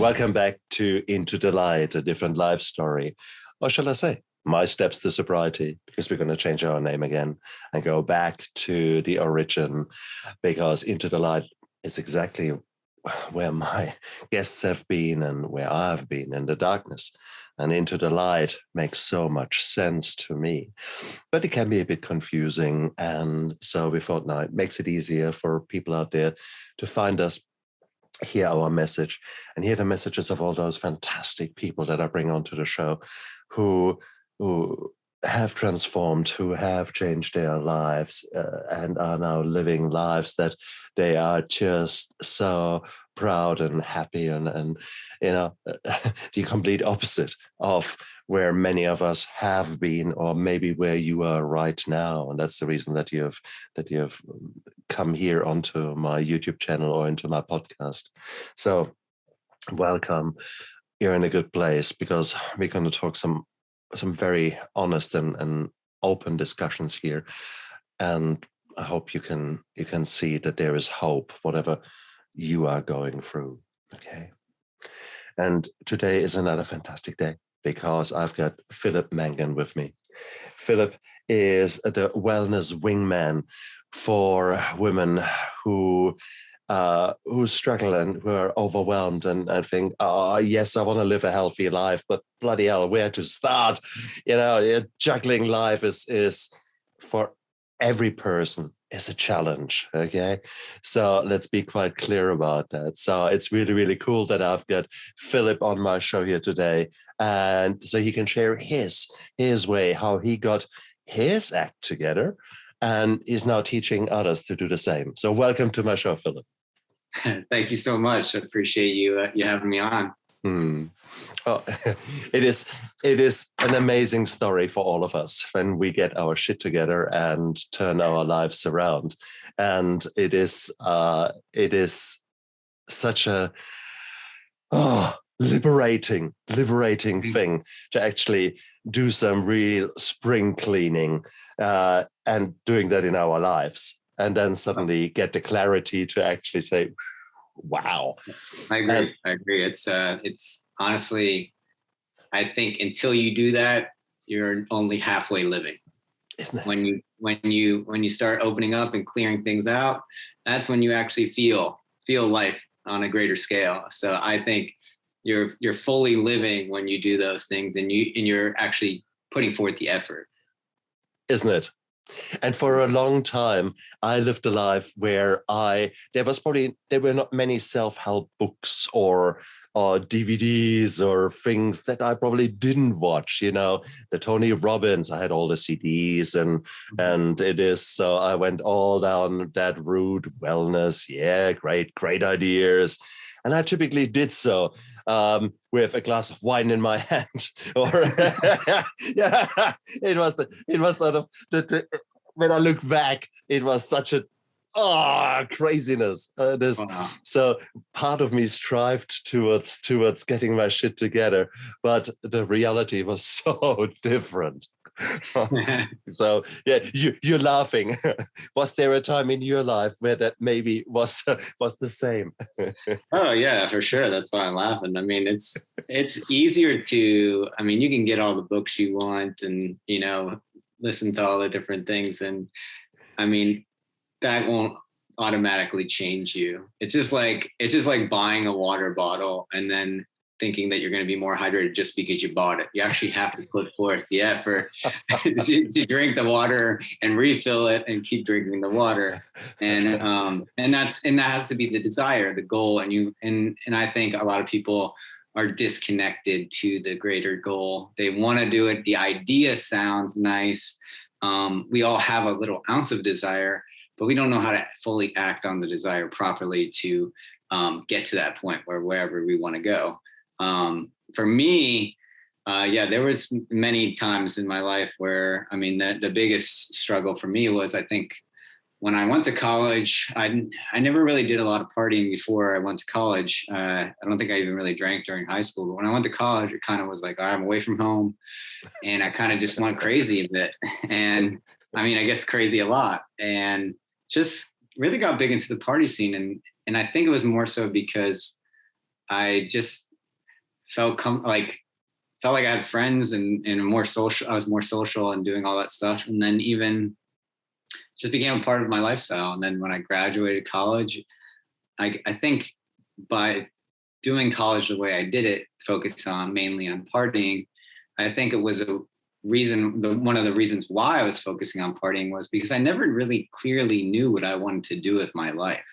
Welcome back to Into the Light, a different life story. Or shall I say, My Steps to Sobriety, because we're going to change our name again and go back to the origin, because Into the Light is exactly where my guests have been and where I've been in the darkness. And Into the Light makes so much sense to me, but it can be a bit confusing. And so we thought, now it makes it easier for people out there to find us, hear our message, and hear the messages of all those fantastic people that I bring onto the show who have transformed, who have changed their lives and are now living lives that they are just so proud and happy and the complete opposite of where many of us have been, or maybe where you are right now. And that's the reason that you have come here onto my YouTube channel or into my podcast. So welcome. You're in a good place, because we're going to talk some very honest and open discussions here. And I hope you can see that there is hope, whatever you are going through. Okay. And today is another fantastic day, because I've got Philip Mangan with me. Philip is the Wellness Wingman for women who struggle and who are overwhelmed and think, oh, yes, I want to live a healthy life, but bloody hell, where to start? Juggling life is for every person is a challenge, okay? So let's be quite clear about that. So it's really, really cool that I've got Philip on my show here today, and so he can share his way, how he got his act together, and is now teaching others to do the same. So welcome to my show, Philip. Thank you so much. I appreciate you having me on. Oh, it is an amazing story for all of us when we get our shit together and turn our lives around. And it is such a liberating thing to actually do some real spring cleaning and doing that in our lives, and then suddenly get the clarity to actually say, wow. I agree. It's honestly, I think until you do that, you're only halfway living. Isn't it? When you start opening up and clearing things out, that's when you actually feel life on a greater scale. So I think you're fully living when you do those things, and you're actually putting forth the effort. Isn't it? And for a long time, I lived a life where there were not many self-help books or DVDs or things that I probably didn't watch. The Tony Robbins, I had all the CDs and it is, so I went all down that route. Wellness, yeah, great ideas. And I typically did so with a glass of wine in my hand, or yeah, it was sort of when I look back, it was such a craziness. Wow. So part of me strived towards getting my shit together, but the reality was so different. So yeah, you're laughing. Was there a time in your life where that maybe was the same? Oh yeah, for sure. That's why I'm laughing. I mean, it's easier to. I mean, you can get all the books you want, and listen to all the different things, and I mean, that won't automatically change you. It's just like buying a water bottle and then thinking that you're going to be more hydrated just because you bought it. You actually have to put forth the effort to drink the water and refill it and keep drinking the water. And that has to be the desire, the goal. And I think a lot of people are disconnected to the greater goal. They want to do it. The idea sounds nice. We all have a little ounce of desire, but we don't know how to fully act on the desire properly to get to that point wherever we want to go. For me, there was many times in my life where, I mean, the biggest struggle for me was, I think, when I went to college. I never really did a lot of partying before I went to college. I don't think I even really drank during high school. But when I went to college, it kind of was like, all right, I'm away from home, and I kind of just went crazy a bit. And I mean, I guess crazy a lot, and just really got big into the party scene. And I think it was more so because I just felt like I had friends and more social. I was more social and doing all that stuff. And then even just became a part of my lifestyle. And then when I graduated college, I think by doing college the way I did it, focused on mainly on partying, I think it was a reason, one of the reasons why I was focusing on partying was because I never really clearly knew what I wanted to do with my life.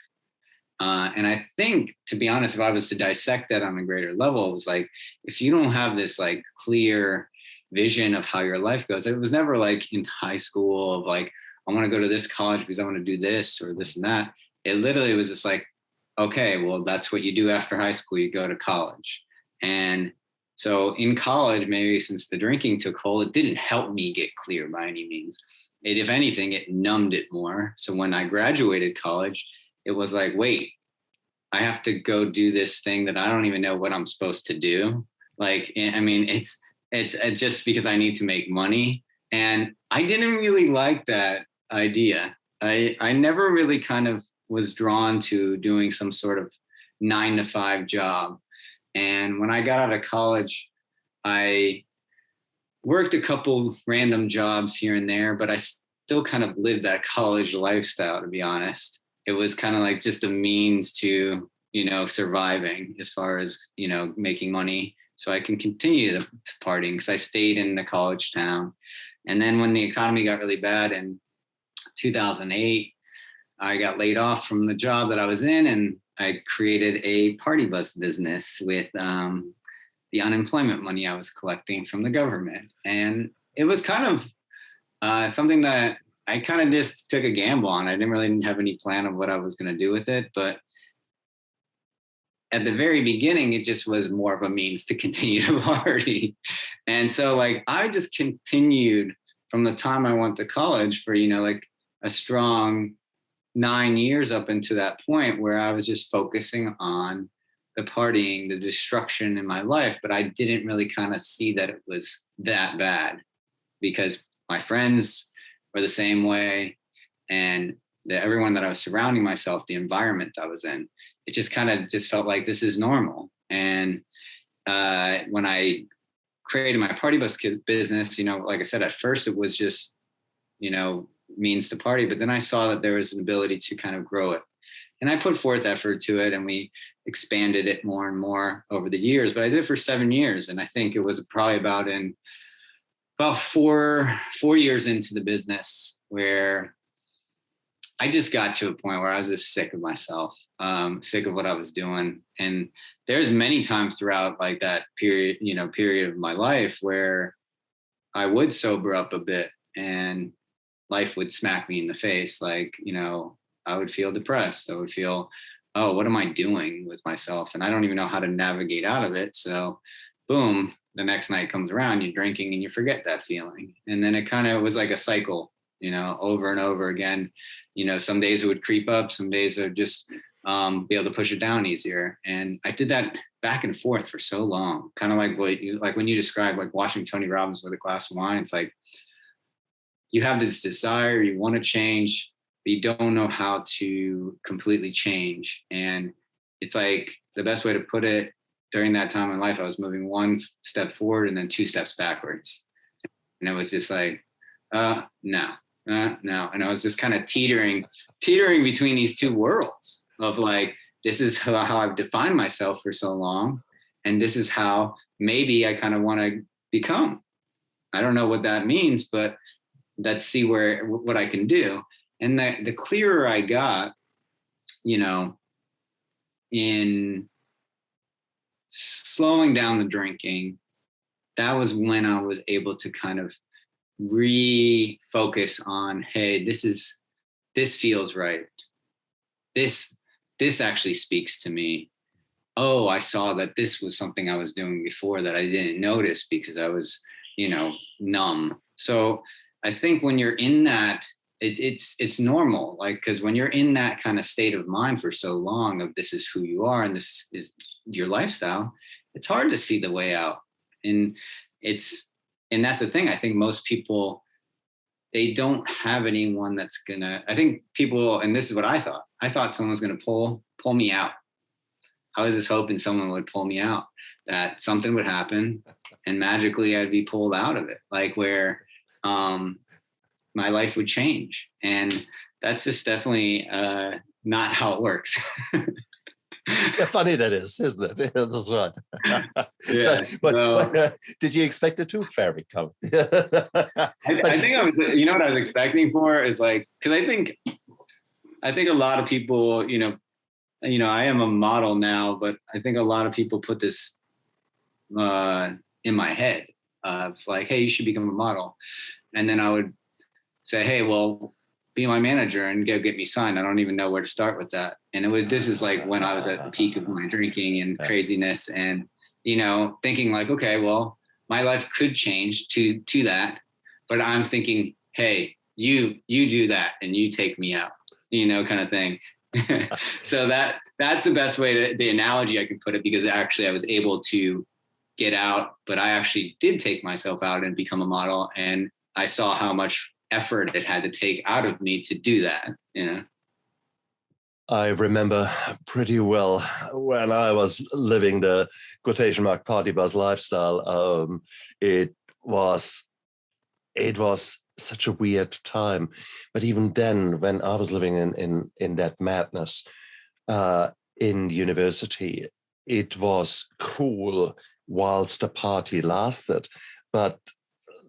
And I think, to be honest, if I was to dissect that on a greater level, it was like, if you don't have this like clear vision of how your life goes, it was never like in high school of like, I want to go to this college because I want to do this or this and that. It literally was just like, okay, well, that's what you do after high school. You go to college. And so in college, maybe since the drinking took hold, it didn't help me get clear by any means. If anything, it numbed it more. So when I graduated college, it was like, wait, I have to go do this thing that I don't even know what I'm supposed to do. Like, I mean, it's just because I need to make money. And I didn't really like that idea. I never really kind of was drawn to doing some sort of 9-to-5 job. And when I got out of college, I worked a couple random jobs here and there, but I still kind of lived that college lifestyle, to be honest. It was kind of like just a means to, surviving as far as, making money so I can continue to partying, because I stayed in the college town. And then when the economy got really bad in 2008, I got laid off from the job that I was in, and I created a party bus business with the unemployment money I was collecting from the government. And it was kind of something that I kind of just took a gamble on. I didn't really have any plan of what I was going to do with it. But at the very beginning, it just was more of a means to continue to party. And so like I just continued from the time I went to college for, like a strong 9 years up into that point where I was just focusing on the partying, the destruction in my life. But I didn't really kind of see that it was that bad because my friends were the same way. And everyone that I was surrounding myself, the environment I was in, it just kind of just felt like this is normal. And when I created my party bus business, like I said, at first it was just, means to party, but then I saw that there was an ability to kind of grow it. And I put forth effort to it and we expanded it more and more over the years, but I did it for 7 years. And I think it was probably about 4 years into the business where I just got to a point where I was just sick of myself, sick of what I was doing. And there's many times throughout like that period of my life where I would sober up a bit and life would smack me in the face. Like, I would feel depressed. I would feel, oh, what am I doing with myself? And I don't even know how to navigate out of it. So boom, the next night comes around, you're drinking and you forget that feeling. And then it kind of was like a cycle, over and over again. Some days it would creep up, some days I would just be able to push it down easier. And I did that back and forth for so long, kind of like when you described like watching Tony Robbins with a glass of wine. It's like, you have this desire, you want to change, but you don't know how to completely change. And it's like the best way to put it, during that time in life, I was moving 1 step forward and then 2 steps backwards. And it was just like, no. And I was just kind of teetering between these two worlds of like, this is how I've defined myself for so long. And this is how maybe I kind of want to become. I don't know what that means, but let's see what I can do. And the clearer I got, in slowing down the drinking, that was when I was able to kind of refocus on, hey, this feels right. This actually speaks to me. Oh, I saw that this was something I was doing before that I didn't notice because I was, numb. So I think when you're in that, it's normal, like, because when you're in that kind of state of mind for so long of this is who you are and this is your lifestyle, it's hard to see the way out. And that's the thing. I think most people, they don't have anyone that's I think people, and this is what I thought someone was gonna pull me out. I was just hoping someone would pull me out, that something would happen and magically I'd be pulled out of it, like where my life would change. And that's just definitely not how it works. Yeah, funny that is, isn't it? That's right. Yeah. But did you expect it to? Fairy come. I think I was, you know what I was expecting for is like, because I think a lot of people, you know, I am a model now, but I think a lot of people put this in my head of like, hey, you should become a model. And then I would say, hey, well, be my manager and go get me signed. I don't even know where to start with that. And this is like when I was at the peak of my drinking and craziness, and, you know, thinking like, okay, well, my life could change to that. But I'm thinking, hey, you do that and you take me out, you know, kind of thing. So that's the best way the analogy I can put it, because actually I was able to get out, but I actually did take myself out and become a model. And I saw how much effort it had to take out of me to do that, you know? I remember pretty well when I was living the quotation mark party bus lifestyle. It was such a weird time, but even then, when I was living in that madness in university, it was cool whilst the party lasted, but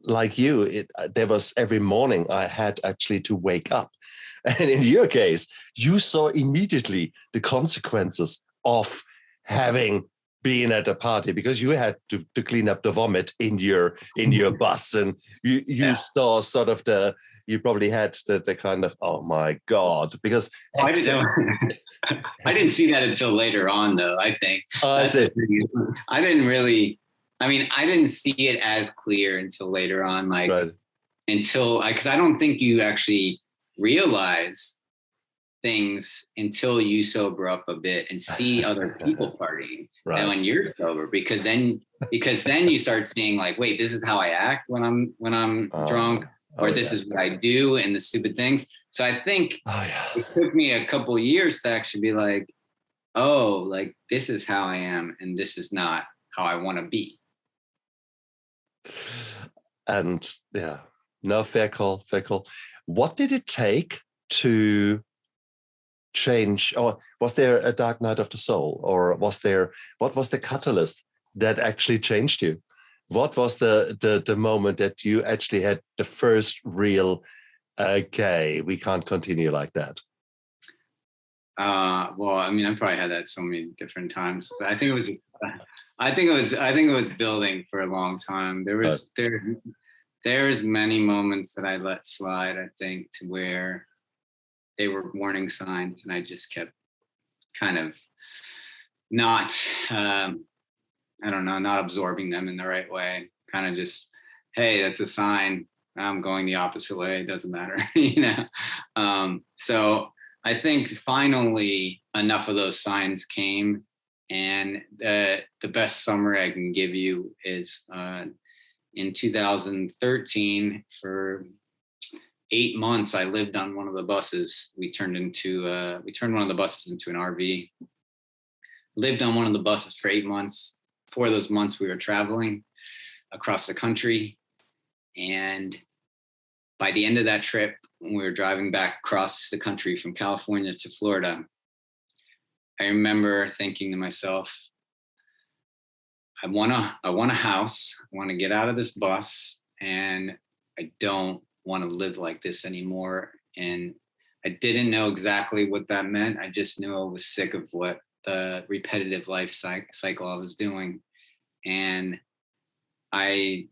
like you, there was every morning I had actually to wake up. And in your case, you saw immediately the consequences of having been at a party, because you had to clean up the vomit in your bus, and you saw sort of you probably had the kind of, oh my God, because I didn't see that until later on, though. I think I didn't see it as clear until later on, like right. because I don't think you actually realize things until you sober up a bit and see other people partying. Right. And when you're sober, because then you start seeing like, wait, this is how I act when I'm drunk, or this is what I do and the stupid things. So I think it took me a couple of years to actually be like, oh, like this is how I am and this is not how I want to be. And yeah, no, fair call. What did it take to change, or was there a dark night of the soul, or what was the catalyst that actually changed you? What was the moment that you actually had the first real, okay, we can't continue like that? Well, I mean, I probably had that so many different times. But I think it was building for a long time. There's many moments that I let slide, I think, to where they were warning signs, and I just kept kind of not, not absorbing them in the right way. Kind of just, hey, that's a sign. I'm going the opposite way. It doesn't matter, you know? So I think finally enough of those signs came, and the best summary I can give you is in 2013, for 8 months, I lived on one of the buses. We turned one of the buses into an RV. Lived on one of the buses for 8 months. 4 of those months we were traveling across the country. And by the end of that trip, when we were driving back across the country from California to Florida, I remember thinking to myself, I want a house. I want to get out of this bus, and I don't want to live like this anymore. And I didn't know exactly what that meant. I just knew I was sick of what the repetitive life cycle I was doing. And I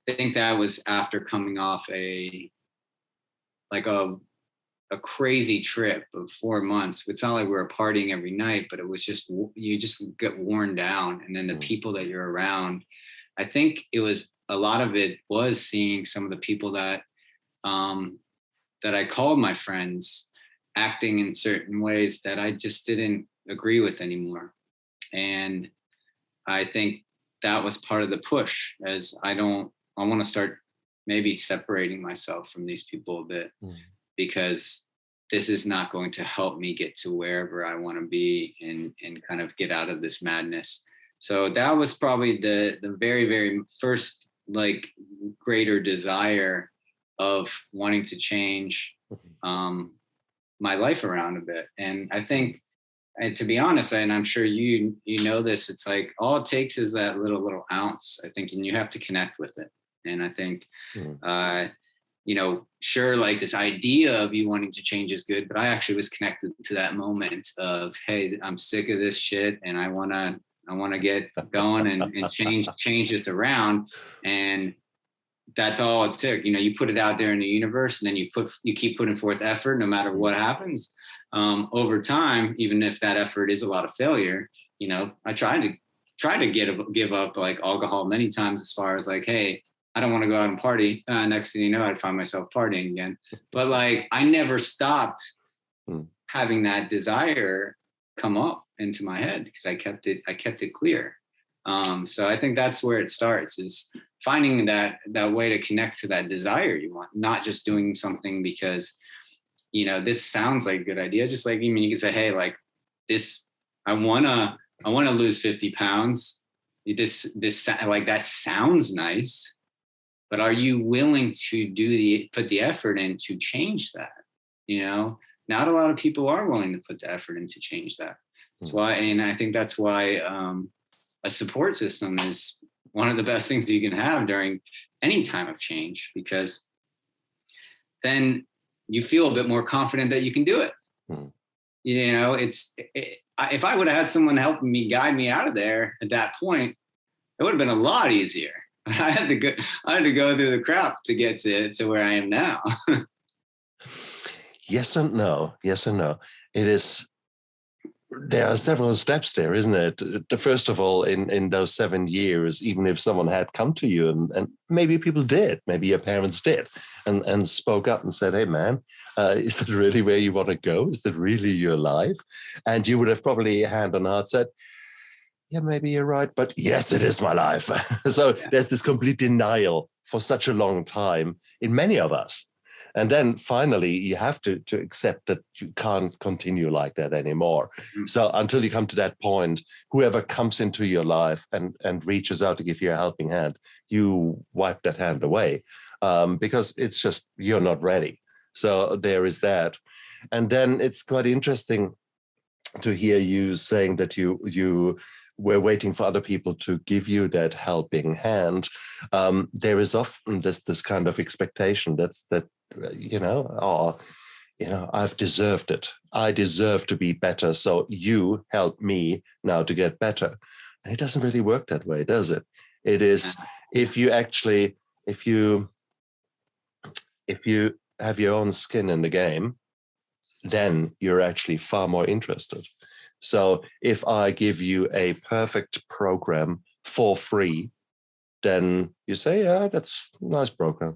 think that was after coming off a crazy trip of 4 months. It's not like we were partying every night, but it was just, you just get worn down. And then the people that you're around, I think a lot of it was seeing some of the people that I called my friends acting in certain ways that I just didn't agree with anymore. And I think that was part of the push, as I want to start maybe separating myself from these people a bit, because this is not going to help me get to wherever I want to be and kind of get out of this madness. So that was probably the very, very first like greater desire of wanting to change my life around a bit. And I think, and to be honest, and I'm sure you know this, it's like all it takes is that little ounce, I think, and you have to connect with it. And I think, you know, sure, like this idea of you wanting to change is good, but I actually was connected to that moment of, hey, I'm sick of this shit, and I wanna get going and change this around. And that's all it took. You know, you put it out there in the universe, and then you keep putting forth effort, no matter what happens. Over time, even if that effort is a lot of failure, you know, I tried to give up like alcohol many times, as far as like, hey, I don't want to go out and party. Next thing you know, I'd find myself partying again. But like, I never stopped having that desire come up into my head, because I kept it clear. So I think that's where it starts, is finding that way to connect to that desire you want, not just doing something because, you know, this sounds like a good idea. Just like, I mean, you can say, hey, like this, I want to lose 50 pounds. This like, that sounds nice, but are you willing to put the effort in to change that? You know, not a lot of people are willing to put the effort in to change that. That's why, and I think that's why a support system is one of the best things you can have during any time of change, because then you feel a bit more confident that you can do it. You know, if I would have had someone helping me, guide me out of there at that point, it would have been a lot easier. I had to go through the crap to get to where I am now. Yes and no. Yes and no. It is. There are several steps there, isn't it? First of all, in those 7 years, even if someone had come to you, and maybe people did, maybe your parents did, and spoke up and said, hey, man, is that really where you want to go? Is that really your life? And you would have probably hand on heart said, yeah, maybe you're right, but yes, it is my life. So there's this complete denial for such a long time in many of us. And then finally, you have to accept that you can't continue like that anymore. So until you come to that point, whoever comes into your life and reaches out to give you a helping hand, you wipe that hand away because it's just, you're not ready. So there is that. And then it's quite interesting to hear you saying that you were waiting for other people to give you that helping hand. There is often this kind of expectation that I've deserved it. I deserve to be better. So you help me now to get better. And it doesn't really work that way, does it? It is, if you have your own skin in the game, then you're actually far more interested. So if I give you a perfect program for free, then you say, yeah, that's a nice program.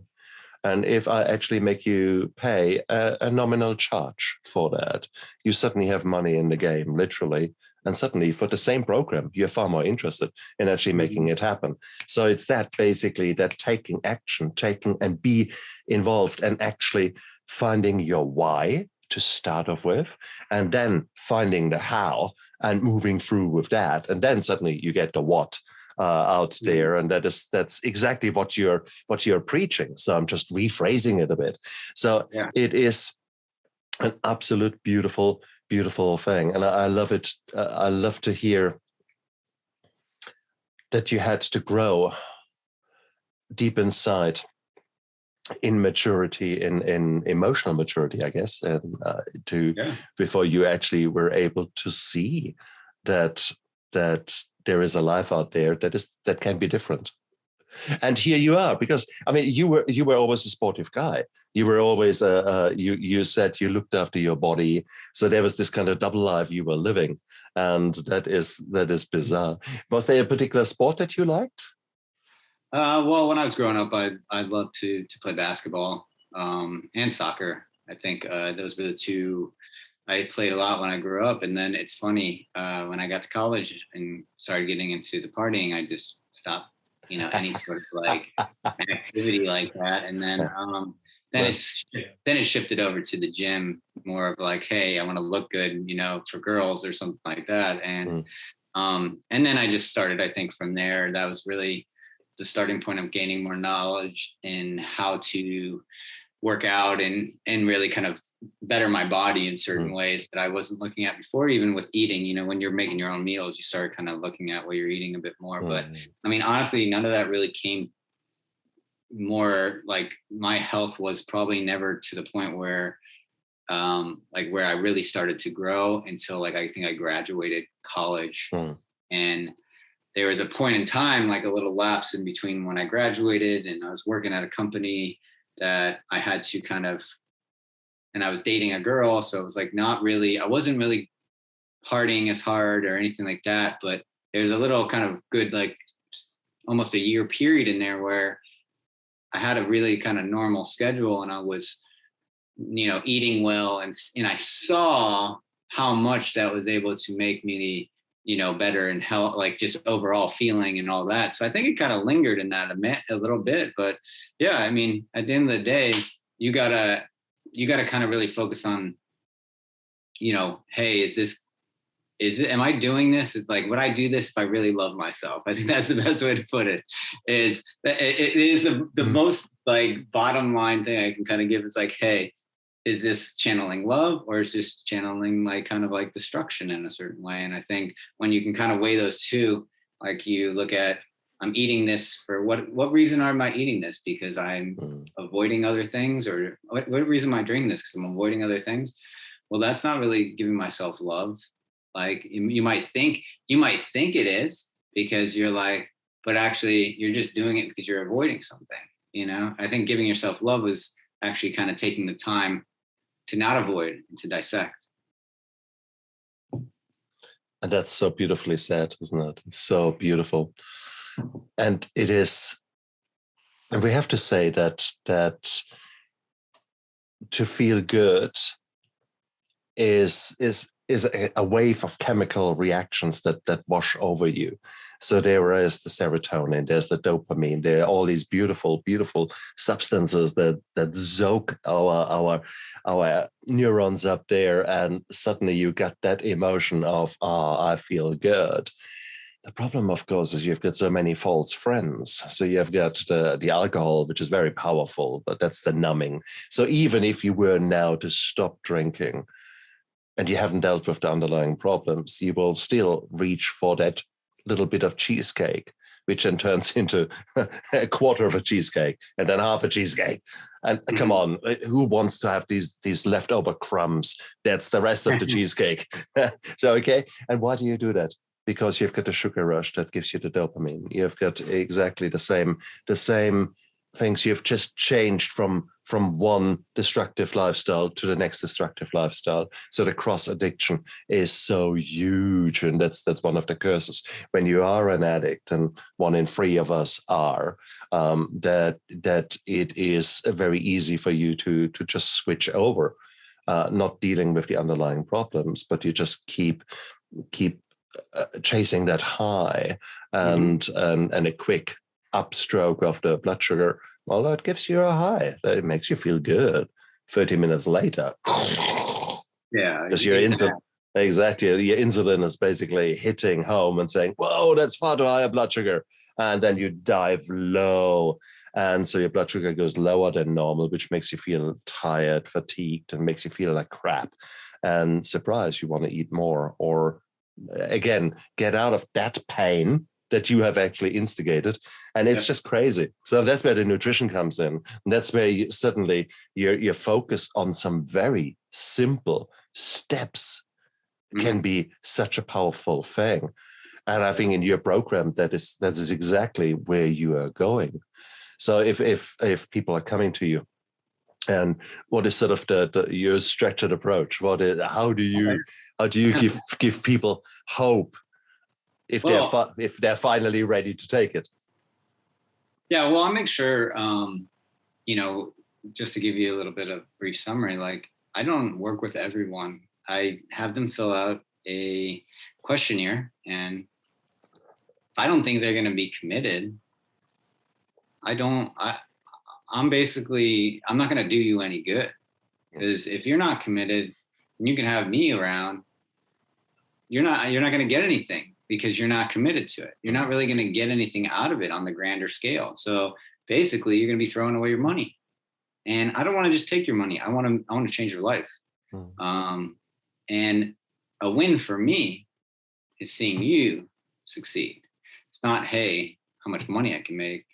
And if I actually make you pay a nominal charge for that, you suddenly have money in the game, literally. And suddenly for the same program, you're far more interested in actually making it happen. So it's that basically, that taking action, and be involved and actually finding your why to start off with, and then finding the how and moving through with that. And then suddenly you get the what out there. And that's exactly what you're preaching. So I'm just rephrasing it a bit. So It is an absolute beautiful, beautiful thing. And I love it. I love to hear that you had to grow deep inside in maturity, in emotional maturity, I guess, and before you actually were able to see that there is a life out there that can be different. And here you are, because I mean, you were always a sportive guy. You were always you said you looked after your body, so there was this kind of double life you were living, and that is bizarre. Was there a particular sport that you liked? Well, when I was growing up, I'd love to play basketball and soccer. I think those were the two I played a lot when I grew up. And then it's funny, when I got to college and started getting into the partying, I just stopped any sort of like activity like that. And then it shifted over to the gym, more of like, hey, I want to look good, for girls or something like that. And then I just started, I think from there, that was really the starting point of gaining more knowledge in how to work out and really kind of better my body in certain ways that I wasn't looking at before. Even with eating, when you're making your own meals, you start kind of looking at what you're eating a bit more. But I mean, honestly, none of that really came. More like my health was probably never to the point where where I really started to grow until like I think I graduated college. And there was a point in time, like a little lapse in between when I graduated and I was working at a company that I had to and I was dating a girl. So it was like I wasn't really partying as hard or anything like that, but there's a little kind of good, like almost a year period in there where I had a really kind of normal schedule and I was, eating well. And I saw how much that was able to make me, better in health, like just overall feeling and all that. So I think it kind of lingered in that a little bit, but yeah, I mean, at the end of the day, you gotta kind of really focus on, hey, am I doing this? Like, would I do this if I really love myself? I think that's the best way to put it. It is the most like bottom line thing I can kind of give. It's like, hey, is this channeling love or is this channeling like kind of like destruction in a certain way? And I think when you can kind of weigh those two, like you look at, I'm eating this for what reason am I eating this? Because I'm avoiding other things, or what reason am I doing this? Because I'm avoiding other things. Well, that's not really giving myself love. Like you might think it is, because you're like, but actually you're just doing it because you're avoiding something. I think giving yourself love is actually kind of taking the time to not avoid and to dissect. And that's so beautifully said, isn't it? It's so beautiful. And it is, and we have to say that to feel good is a wave of chemical reactions that wash over you. So there is the serotonin, there's the dopamine, there are all these beautiful, beautiful substances that soak our neurons up there, and suddenly you get that emotion of, I feel good. The problem, of course, is you've got so many false friends. So you've got the alcohol, which is very powerful, but that's the numbing. So even if you were now to stop drinking, and you haven't dealt with the underlying problems, you will still reach for that little bit of cheesecake, which then turns into a quarter of a cheesecake and then half a cheesecake. And come on, who wants to have these leftover crumbs? That's the rest of the cheesecake. So, okay. And why do you do that? Because you've got the sugar rush that gives you the dopamine. You've got exactly the same things. You've just changed from one destructive lifestyle to the next destructive lifestyle. So the cross addiction is so huge, and that's one of the curses when you are an addict, and 1 in 3 of us are. That it is very easy for you to just switch over, not dealing with the underlying problems, but you just keep chasing that high, and a quick upstroke of the blood sugar. Well, that gives you a high. It makes you feel good. 30 minutes later, yeah, because your insulin, exactly, your insulin is basically hitting home and saying, "Whoa, that's far too high a blood sugar," and then you dive low, and so your blood sugar goes lower than normal, which makes you feel tired, fatigued, and makes you feel like crap. And surprise, you want to eat more, or again, get out of that pain that you have actually instigated. And it's just crazy. So that's where the nutrition comes in. And that's where suddenly you're focused on some very simple steps can be such a powerful thing. And I think in your program, that is exactly where you are going. So if people are coming to you, and what is sort of your structured approach? How do you give people hope if they're finally ready to take it? Yeah, well, I'll make sure, just to give you a little bit of brief summary, like I don't work with everyone. I have them fill out a questionnaire, and I don't think they're going to be committed, I'm basically, I'm not going to do you any good, because if you're not committed and you can have me around, you're not going to get anything, because you're not committed to it. You're not really going to get anything out of it on the grander scale. So basically you're going to be throwing away your money, and I don't want to just take your money. I want to change your life. And a win for me is seeing you succeed. It's not, hey, how much money I can make,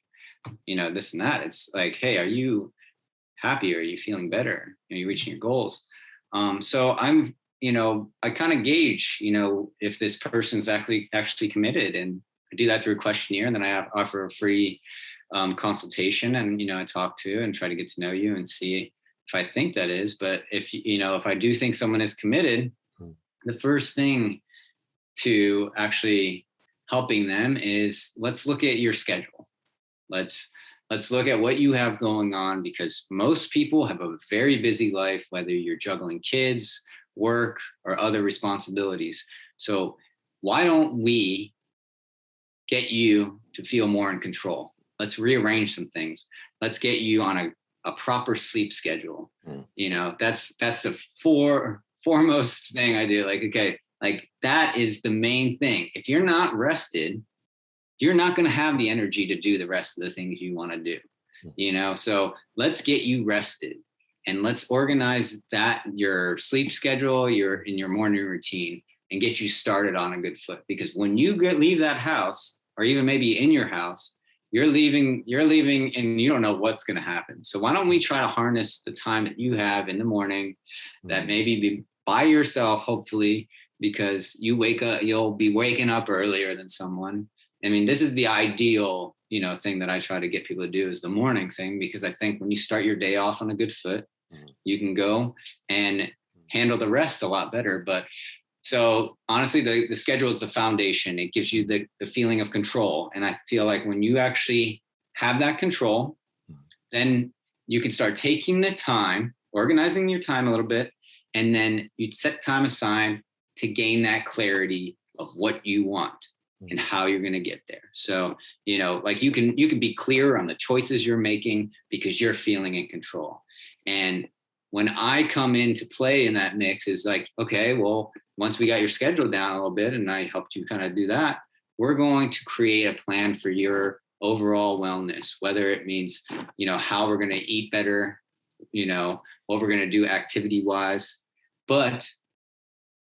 this and that. It's like, hey, are you happy? Are you feeling better? Are you reaching your goals? So I'm, I kind of gauge, if this person's actually committed, and I do that through a questionnaire, and then I offer a free consultation, and I talk to and try to get to know you and see if I think that is. But if I do think someone is committed, the first thing to actually helping them is, let's look at your schedule. Let's look at what you have going on, because most people have a very busy life, whether you're juggling kids, work, or other responsibilities. So why don't we get you to feel more in control? Let's rearrange some things. Let's get you on a proper sleep schedule. That's the foremost thing I do. Like, okay, like that is the main thing. If you're not rested, you're not going to have the energy to do the rest of the things you want to do. So let's get you rested, and let's organize your sleep schedule, in your morning routine, and get you started on a good foot. Because when you leave that house, or even maybe in your house, you're leaving and you don't know what's going to happen. So why don't we try to harness the time that you have in the morning, that maybe be by yourself, hopefully, because you'll be waking up earlier than someone. I mean, this is the ideal, thing that I try to get people to do, is the morning thing, because I think when you start your day off on a good foot, you can go and handle the rest a lot better. But so honestly, the schedule is the foundation. It gives you the feeling of control. And I feel like when you actually have that control, then you can start taking the time, organizing your time a little bit, and then you set time aside to gain that clarity of what you want and how you're going to get there. So, like you can be clear on the choices you're making, because you're feeling in control. And when I come into play in that mix is like, okay, well, once we got your schedule down a little bit and I helped you kind of do that, we're going to create a plan for your overall wellness, whether it means, how we're going to eat better, what we're going to do activity wise. But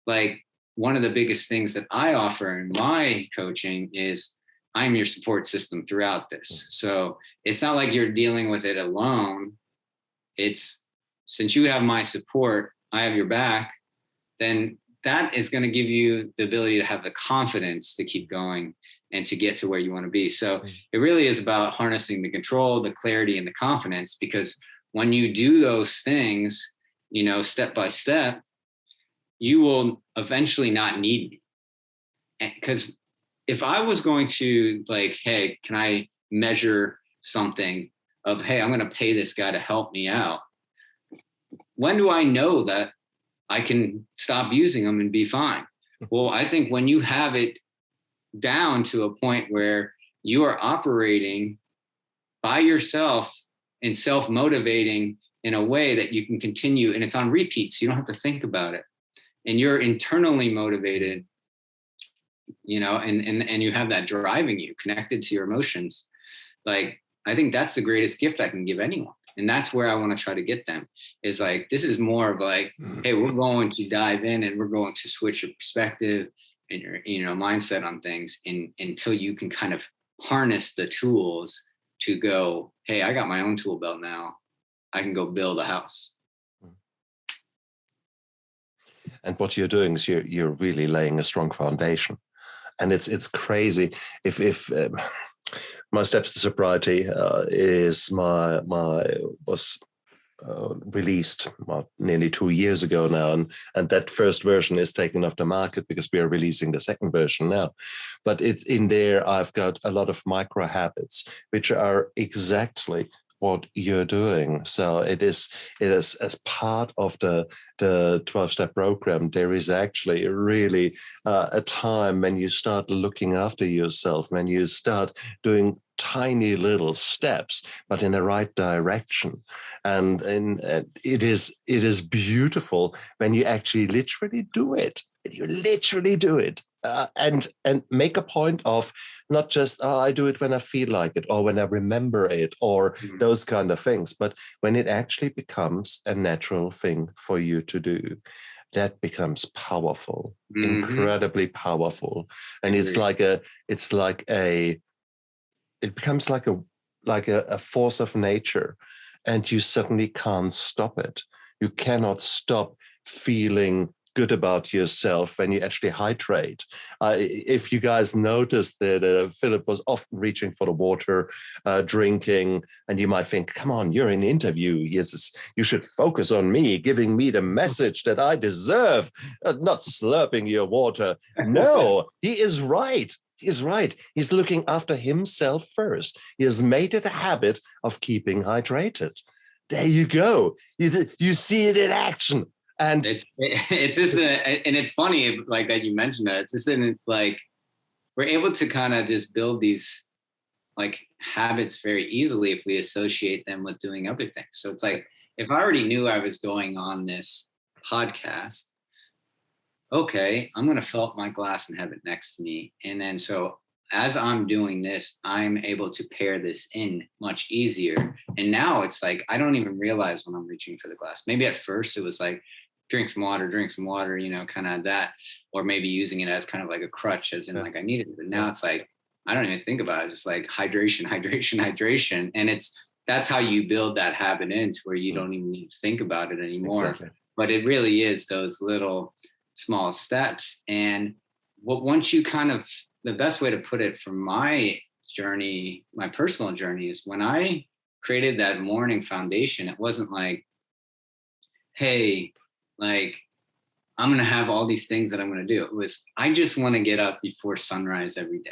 like, one of the biggest things that I offer in my coaching is I'm your support system throughout this. So it's not like you're dealing with it alone. It's, since you have my support, I have your back, then that is going to give you the ability to have the confidence to keep going and to get to where you want to be. So it really is about harnessing the control, the clarity, and the confidence, because when you do those things, step by step, you will eventually not need me. Because if I was going to like, hey, can I measure something of, hey, I'm going to pay this guy to help me out, when do I know that I can stop using them and be fine? Well, I think when you have it down to a point where you are operating by yourself and self-motivating in a way that you can continue, and it's on repeat, so you don't have to think about it, and you're internally motivated, and you have that driving you, connected to your emotions. Like, I think that's the greatest gift I can give anyone. And that's where I want to try to get them, is like, this is more of like, hey, we're going to dive in and we're going to switch your perspective and your mindset on things, until you can kind of harness the tools to go, hey, I got my own tool belt now. I can go build a house. And what you're doing is you're really laying a strong foundation. And it's crazy. If my steps to sobriety was released nearly 2 years ago now, and that first version is taken off the market because we are releasing the second version now. But it's in there. I've got a lot of micro habits which are exactly what you're doing. So it is as part of the 12-step program. There is actually really a time when you start looking after yourself, when you start doing tiny little steps, but in the right direction. And it is beautiful when you actually literally do it. You literally do it. And make a point of not just, oh, I do it when I feel like it or when I remember it or those kind of things, but when it actually becomes a natural thing for you to do, that becomes powerful, incredibly powerful. And it becomes like a force of nature, and you suddenly can't stop it. You cannot stop feeling good about yourself when you actually hydrate. If you guys noticed that Philip was often reaching for the water, drinking, and you might think, come on, you're in an interview. You should focus on me, giving me the message that I deserve, not slurping your water. No, he is right. He's right. He's looking after himself first. He has made it a habit of keeping hydrated. There you go. You see it in action. And it's just, and it's funny, like that you mentioned that. It's just like we're able to kind of just build these like habits very easily if we associate them with doing other things. So it's like, if I already knew I was going on this podcast, okay, I'm going to fill up my glass and have it next to me. And then so as I'm doing this, I'm able to pair this in much easier. And now it's like, I don't even realize when I'm reaching for the glass. Maybe at first it was like, drink some water, you know, kind of that, or maybe using it as kind of like a crutch, as in like I needed it. But now it's like, I don't even think about it. Just like hydration. And that's how you build that habit into where you don't even need to think about it anymore. Exactly. But it really is those little small steps. And once you kind of, the best way to put it from my journey, my personal journey, is when I created that morning foundation, it wasn't like, hey, like, I'm going to have all these things that I'm going to do. It was, I just want to get up before sunrise every day.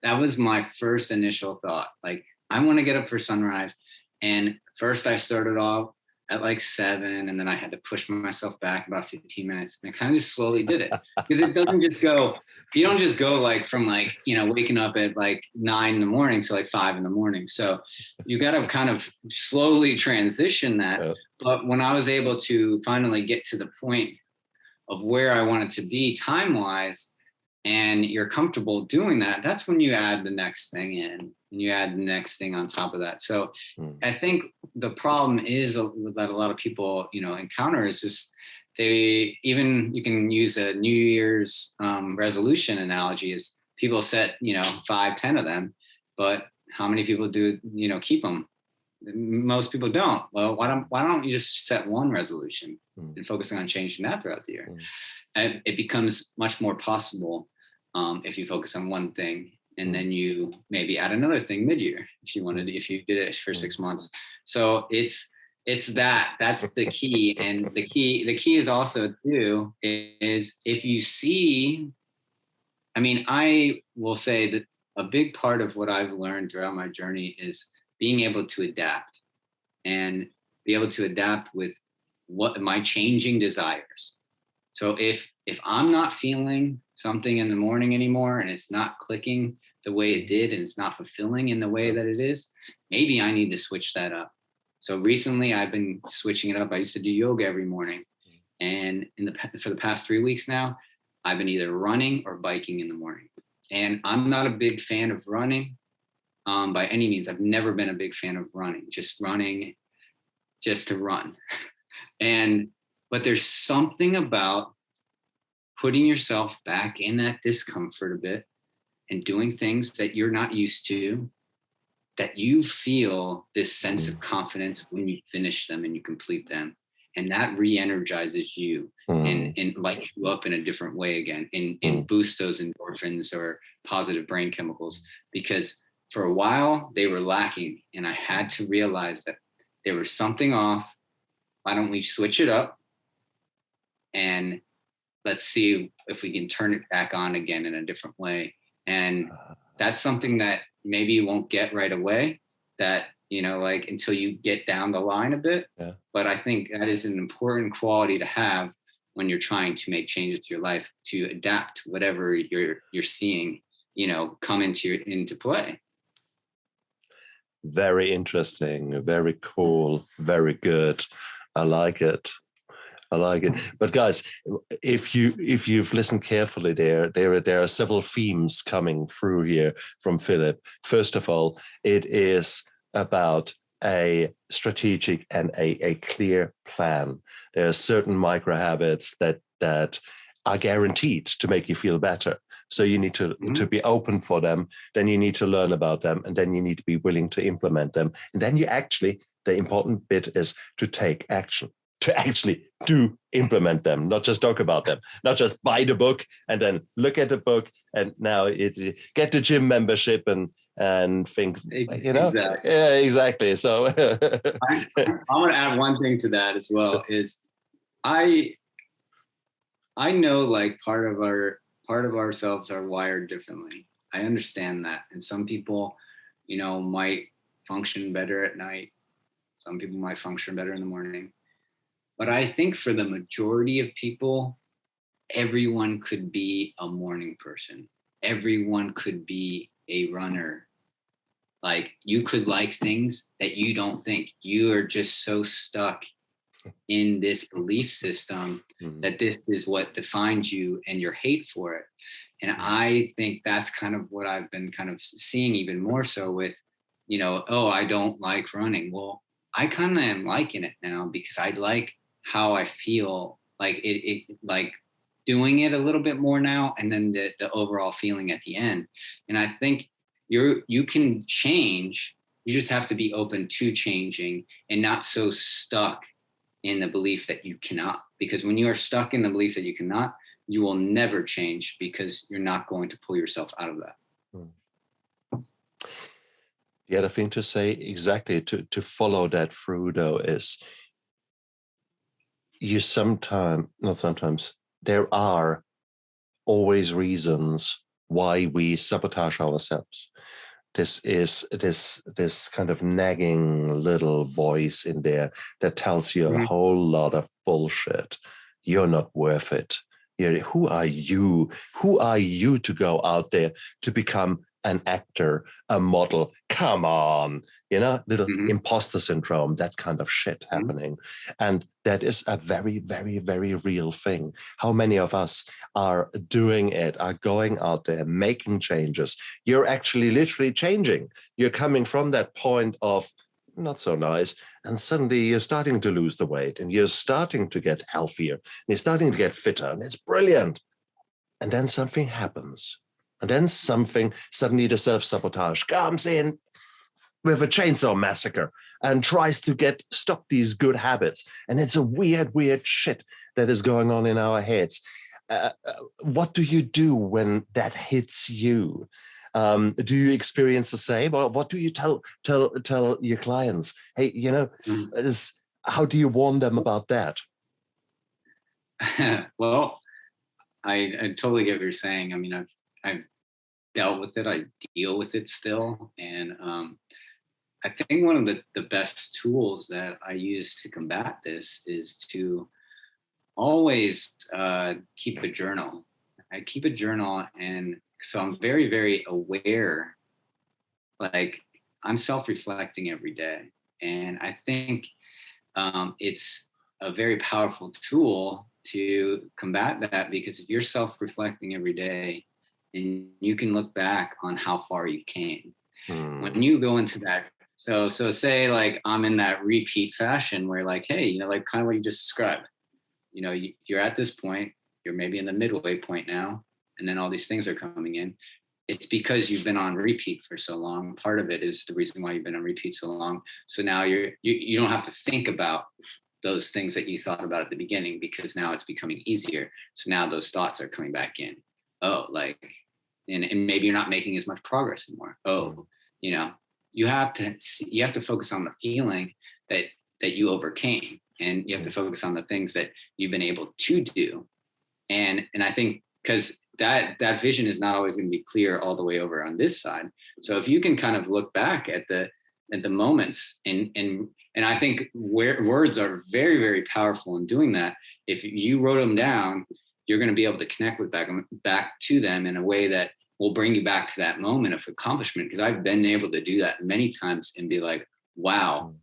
That was my first initial thought. Like, I want to get up for sunrise. And first I started off at like 7, and then I had to push myself back about 15 minutes. And I kind of just slowly did it, because it doesn't just go, you don't just go like from like, you know, waking up at like 9 in the morning to like 5 in the morning. So you got to kind of slowly transition that. But when I was able to finally get to the point of where I wanted to be time-wise, and you're comfortable doing that, that's when you add the next thing in, and you add the next thing on top of that. So I think the problem is that a lot of people, you know, encounter is just you can use a New Year's resolution analogy, is people set, you know, 5, 10 of them, but how many people do, you know, keep them? Most people don't. Well, why don't you just set one resolution and focusing on changing that throughout the year? And it becomes much more possible if you focus on one thing, and then you maybe add another thing mid-year if you did it for 6 months. So it's that's the key. And the key is also too, is if you see, I mean, I will say that a big part of what I've learned throughout my journey is being able to adapt, and be able to adapt with what my changing desires. So if I'm not feeling something in the morning anymore, and it's not clicking the way it did, and it's not fulfilling in the way that it is, maybe I need to switch that up. So recently I've been switching it up. I used to do yoga every morning, and for the past 3 weeks now, I've been either running or biking in the morning. And I'm not a big fan of running by any means. I've never been a big fan of running just to run. But there's something about putting yourself back in that discomfort a bit and doing things that you're not used to, that you feel this sense of confidence when you finish them and you complete them. And that re-energizes you and lights you up in a different way again, and boost those endorphins or positive brain chemicals, because for a while they were lacking, and I had to realize that there was something off. Why don't we switch it up, and let's see if we can turn it back on again in a different way. And that's something that maybe you won't get right away, that, you know, like until you get down the line a bit. Yeah. But I think that is an important quality to have when you're trying to make changes to your life, to adapt to whatever you're seeing, you know, come into play. Very interesting, very cool, very good. I like it. I like it. But guys, if you've listened carefully, there are several themes coming through here from Philip. First of all, it is about a strategic and a clear plan. There are certain micro habits that are guaranteed to make you feel better. So you need to be open for them. Then you need to learn about them, and then you need to be willing to implement them. And then you actually, the important bit is to take action, to actually implement them, not just talk about them, not just buy the book and then look at the book and now it's get the gym membership and think, exactly. Yeah, exactly. So I want to add one thing to that as well is I know like part of ourselves are wired differently. I understand that. And some people, might function better at night. Some people might function better in the morning. But I think for the majority of people, everyone could be a morning person. Everyone could be a runner. Like you could like things that you don't think. You are just so stuck in this belief system that this is what defines you and your hate for it. And I think that's kind of what I've been kind of seeing even more so with, I don't like running. Well, I kind of am liking it now because I like how I feel like it like doing it a little bit more now. And then the overall feeling at the end. And I think you can change. You just have to be open to changing and not so stuck in the belief that you cannot, because when you are stuck in the belief that you cannot, you will never change because you're not going to pull yourself out of that. The other thing to say exactly to follow that through though is there are always reasons why we sabotage ourselves. This is this kind of nagging little voice in there that tells you a whole lot of bullshit. You're not worth it. Who are you? Who are you to go out there to become an actor, a model? Come on, little imposter syndrome, that kind of shit happening. And that is a very, very, very real thing. How many of us are doing it, are going out there, making changes? You're actually literally changing. You're coming from that point of not so nice, and suddenly you're starting to lose the weight and you're starting to get healthier and you're starting to get fitter, and it's brilliant. And then something happens. And then suddenly the self-sabotage comes in with a chainsaw massacre and tries to stop these good habits. And it's a weird, weird shit that is going on in our heads. What do you do when that hits you? Do you experience the same? Or what do you tell your clients? Hey, how do you warn them about that? Well, I totally get what you're saying. I mean, I've dealt with it. I deal with it still. And I think one of the best tools that I use to combat this is to always keep a journal. I keep a journal, and so I'm very, very aware. Like I'm self-reflecting every day. And I think it's a very powerful tool to combat that, because if you're self-reflecting every day and you can look back on how far you came, when you go into that, so say like I'm in that repeat fashion where like, hey, like kind of what you just described, you're at this point, you're maybe in the midway point now, and then all these things are coming in. It's because you've been on repeat for so long. Part of it is the reason why you've been on repeat so long. So now you don't have to think about those things that you thought about at the beginning, because now it's becoming easier. So now those thoughts are coming back in. Oh, like, and maybe you're not making as much progress anymore. Oh, you have to focus on the feeling that you overcame, and you have to focus on the things that you've been able to do. And I think because that vision is not always going to be clear all the way over on this side. So if you can kind of look back at the moments, and I think words are very, very powerful in doing that. If you wrote them down, you're going to be able to connect back to them in a way that will bring you back to that moment of accomplishment. Because I've been able to do that many times and be like, wow,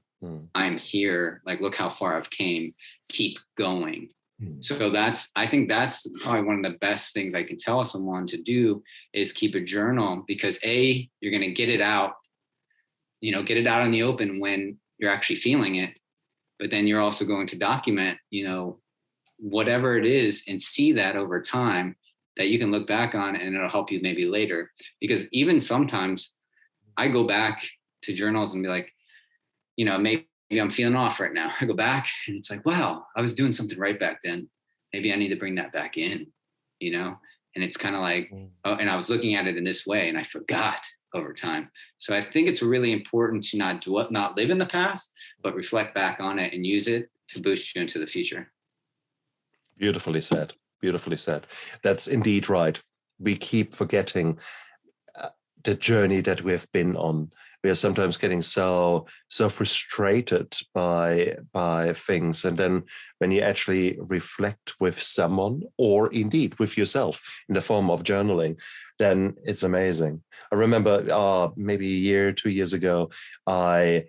I'm here. Like, look how far I've came. Keep going. So I think that's probably one of the best things I can tell someone to do is keep a journal, because you're going to get it out, get it out in the open when you're actually feeling it. But then you're also going to document, whatever it is, and see that over time that you can look back on, and it'll help you maybe later. Because even sometimes I go back to journals and be like, maybe I'm feeling off right now. I go back and it's like, wow, I was doing something right back then. Maybe I need to bring that back in, and it's kind of like, oh, and I was looking at it in this way and I forgot over time. So I think it's really important to not live in the past, but reflect back on it and use it to boost you into the future. Beautifully said. Beautifully said. That's indeed right. We keep forgetting the journey that we have been on. We are sometimes getting so frustrated by things, and then when you actually reflect with someone, or indeed with yourself in the form of journaling, then it's amazing. I remember maybe a year, 2 years ago, I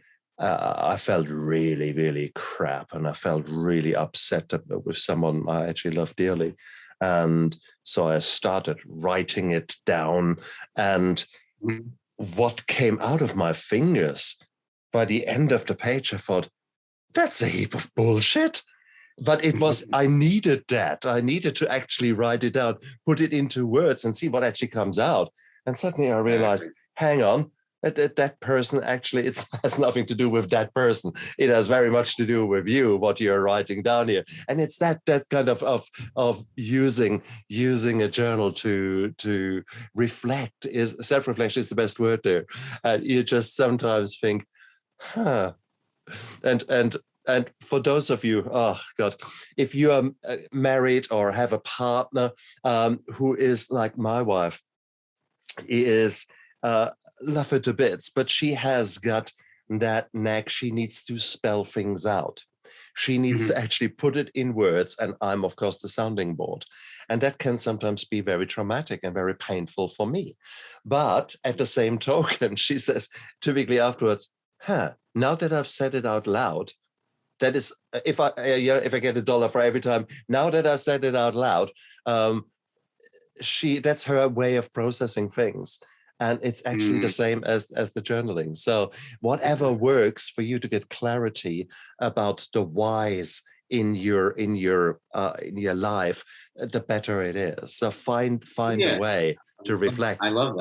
felt really, really crap, and I felt really upset with someone I actually love dearly. And so I started writing it down, and what came out of my fingers by the end of the page, I thought, that's a heap of bullshit. But it was, I needed that. I needed to actually write it out, put it into words and see what actually comes out. And suddenly I realized, hang on, that person actually, it has nothing to do with that person. It has very much to do with you, what you're writing down here. And it's that kind of using a journal to reflect. Self-reflection is the best word there. And you just sometimes think, huh. And for those of you, oh God, if you are married or have a partner who is like my wife, he is love her to bits, but she has got that knack. She needs to spell things out. She needs to actually put it in words, and I'm, of course, the sounding board. And that can sometimes be very traumatic and very painful for me. But at the same token, she says typically afterwards, now that I've said it out loud, that is, if I get $1 for every time, now that I said it out loud, that's her way of processing things. And it's actually the same as the journaling. So whatever works for you to get clarity about the whys in your life, the better it is. So find a way to reflect. I love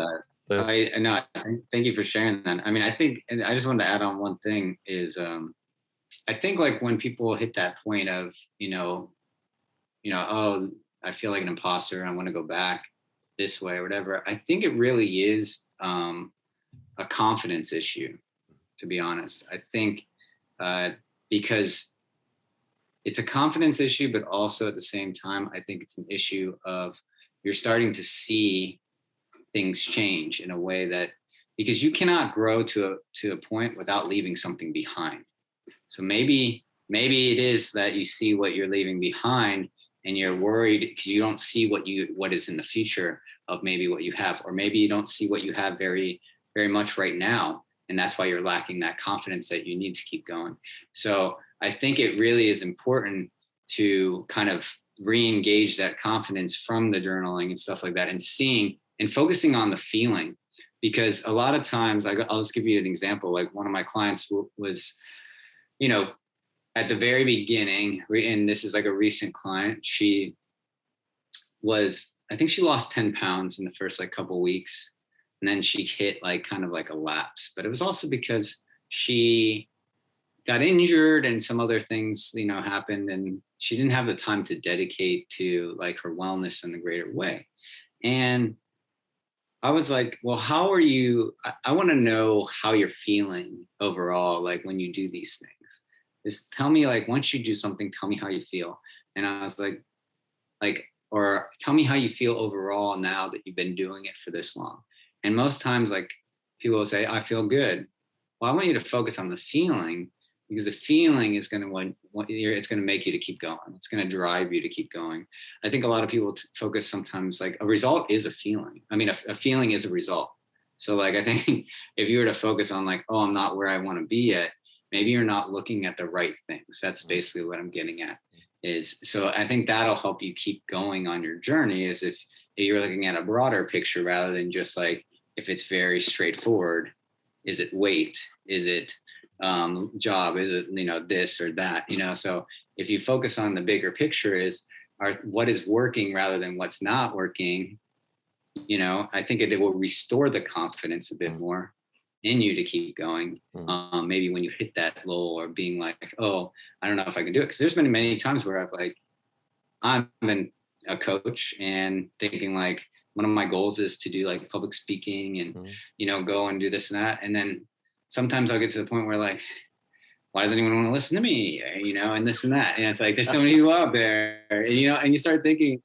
that. Thank you for sharing that. I mean, I think, and I just wanted to add on one thing is, I think like when people hit that point of, oh, I feel like an imposter, I want to go back this way or whatever, I think it really is a confidence issue, to be honest. I think because it's a confidence issue, but also at the same time, I think it's an issue of you're starting to see things change in a way that, because you cannot grow to a point without leaving something behind. So maybe it is that you see what you're leaving behind and you're worried because you don't see what is in the future of maybe what you have, or maybe you don't see what you have very, very much right now. And that's why you're lacking that confidence that you need to keep going. So I think it really is important to kind of re-engage that confidence from the journaling and stuff like that, and seeing and focusing on the feeling. Because a lot of times, I'll just give you an example. Like one of my clients was, at the very beginning, and this is like a recent client, she was, I think she lost 10 pounds in the first like couple of weeks. And then she hit like kind of like a lapse, but it was also because she got injured and some other things, happened, and she didn't have the time to dedicate to like her wellness in a greater way. And I was like, well, how are you? I want to know how you're feeling overall, like when you do these things. Just tell me, like, once you do something, tell me how you feel. And I was like, or tell me how you feel overall now that you've been doing it for this long. And most times, like, people will say, I feel good. Well, I want you to focus on the feeling, because the feeling is going to it's going to make you to keep going. It's going to drive you to keep going. I think a lot of people focus sometimes like a result is a feeling. I mean, a feeling is a result. So like, I think if you were to focus on like, oh, I'm not where I want to be yet, maybe you're not looking at the right things. That's basically what I'm getting at is. So I think that'll help you keep going on your journey is if you're looking at a broader picture rather than just like, if it's very straightforward, is it weight? Is it job? Is it, this or that, so if you focus on the bigger picture is what is working rather than what's not working, I think it will restore the confidence a bit more in you to keep going. Maybe when you hit that lull or being like, oh, I don't know if I can do it. Cause there's been many times where I've been a coach and thinking like, one of my goals is to do like public speaking and, go and do this and that. And then sometimes I'll get to the point where like, why does anyone want to listen to me? And this and that. And it's like, there's so many people out there, and you start thinking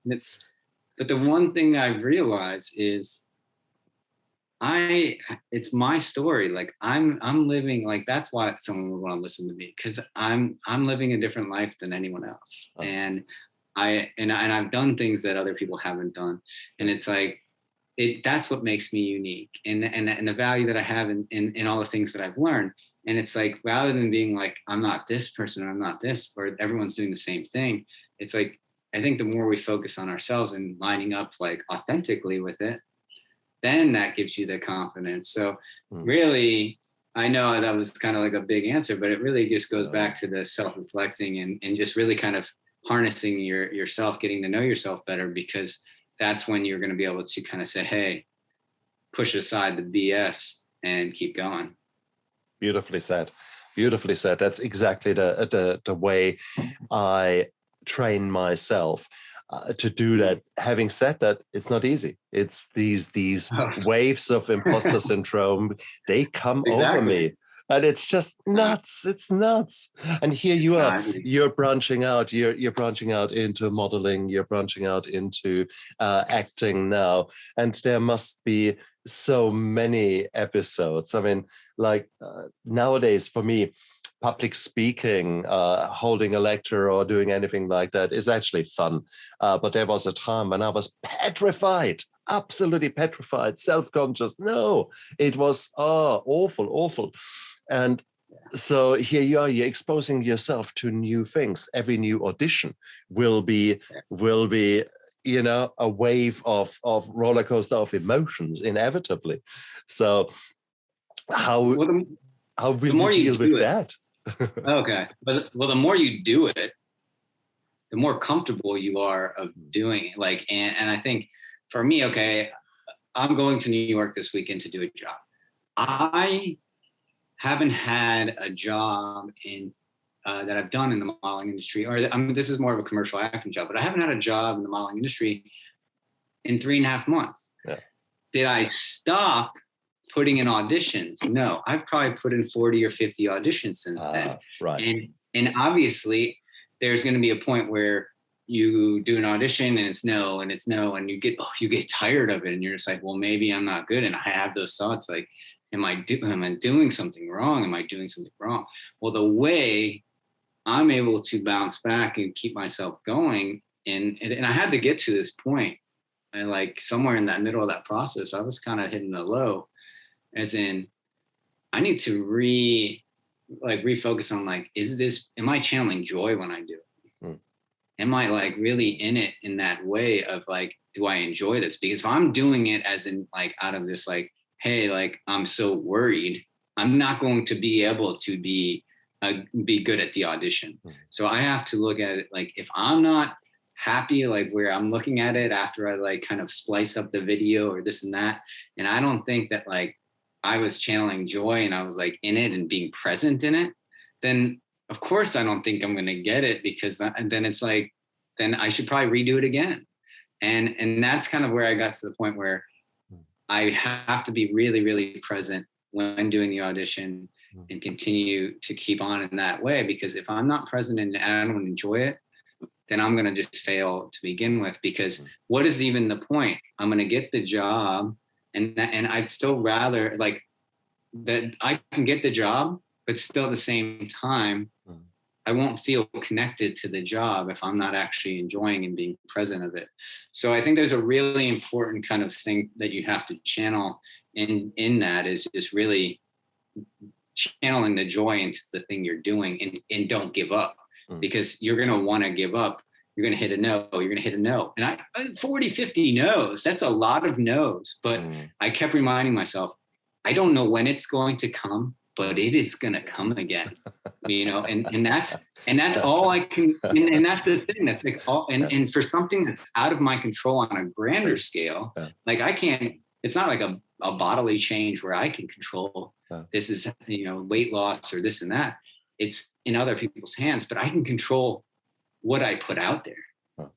but the one thing I've realized is it's my story. Like I'm living, like, that's why someone would want to listen to me. Cause I'm living a different life than anyone else. Oh. And I've done things that other people haven't done. And it's like, that's what makes me unique and the value that I have in all the things that I've learned. And it's like, rather than being like, I'm not this person, or I'm not this, or everyone's doing the same thing. It's like, I think the more we focus on ourselves and lining up like authentically with it, then that gives you the confidence. So really, I know that was kind of like a big answer, but it really just goes back to the self-reflecting and just really kind of harnessing yourself, getting to know yourself better, because that's when you're going to be able to kind of say, hey, push aside the BS and keep going. Beautifully said. Beautifully said. That's exactly the way I train myself to do that. Having said that, it's not easy. It's these waves of imposter syndrome. They come over me. And it's just nuts. It's nuts. And here you are. You're branching out. You're branching out into modeling. You're branching out into acting now. And there must be so many episodes. I mean, like nowadays for me, public speaking, holding a lecture or doing anything like that is actually fun. But there was a time when I was petrified, absolutely petrified, self-conscious. No, it was awful. And so here you are, you're exposing yourself to new things. Every new audition will be a wave of roller coaster of emotions, inevitably. So how will you deal with that? Okay. But the more you do it, the more comfortable you are of doing it. Like, and I think for me, okay, I'm going to New York this weekend to do a job. I haven't had a job that I've done in the modeling industry, or this is more of a commercial acting job, but I haven't had a job in the modeling industry in 3.5 months. Yeah. Did I stop putting in auditions? No, I've probably put in 40 or 50 auditions since then. Right. And obviously there's going to be a point where you do an audition and it's no, and you get tired of it, and you're just like, well, maybe I'm not good. And I have those thoughts like, am I doing something wrong? Am I doing something wrong? Well, the way I'm able to bounce back and keep myself going, and I had to get to this point, and like somewhere in that middle of that process, I was kind of hitting a low, as in, I need to refocus on like, am I channeling joy when I do it? Am I like really in it in that way of like, do I enjoy this? Because if I'm doing it as in like out of this like, hey, like I'm so worried, I'm not going to be able to be good at the audition. So I have to look at it like, if I'm not happy, like where I'm looking at it after I like kind of splice up the video or this and that, and I don't think that like I was channeling joy and I was like in it and being present in it, then of course I don't think I'm going to get it, because then it's like, then I should probably redo it again. And that's kind of where I got to the point where I have to be really, really present when doing the audition and continue to keep on in that way. Because if I'm not present and I don't enjoy it, then I'm going to just fail to begin with. Because what is even the point? I'm going to get the job, and I'd still rather like that I can get the job, but still at the same time, I won't feel connected to the job if I'm not actually enjoying and being present of it. So I think there's a really important kind of thing that you have to channel in that, is just really channeling the joy into the thing you're doing, and don't give up, because you're going to want to give up. You're going to hit a no, you're going to hit a no. And 40, 50 no's, that's a lot of no's. But I kept reminding myself, I don't know when it's going to come, but it is going to come again, and that's all I can. And that's the thing, that's like all, and for something that's out of my control on a grander scale, like I can't, it's not like a bodily change where I can control this is, weight loss or this and that. It's in other people's hands, but I can control what I put out there.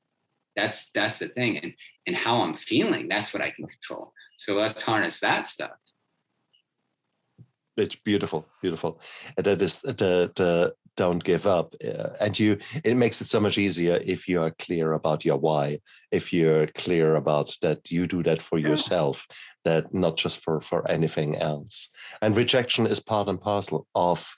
That's the thing. And how I'm feeling, that's what I can control. So let's harness that stuff. It's beautiful. And that is the don't give up. And it makes it so much easier if you are clear about your why, if you're clear about that you do that for yourself, that not just for anything else. And rejection is part and parcel of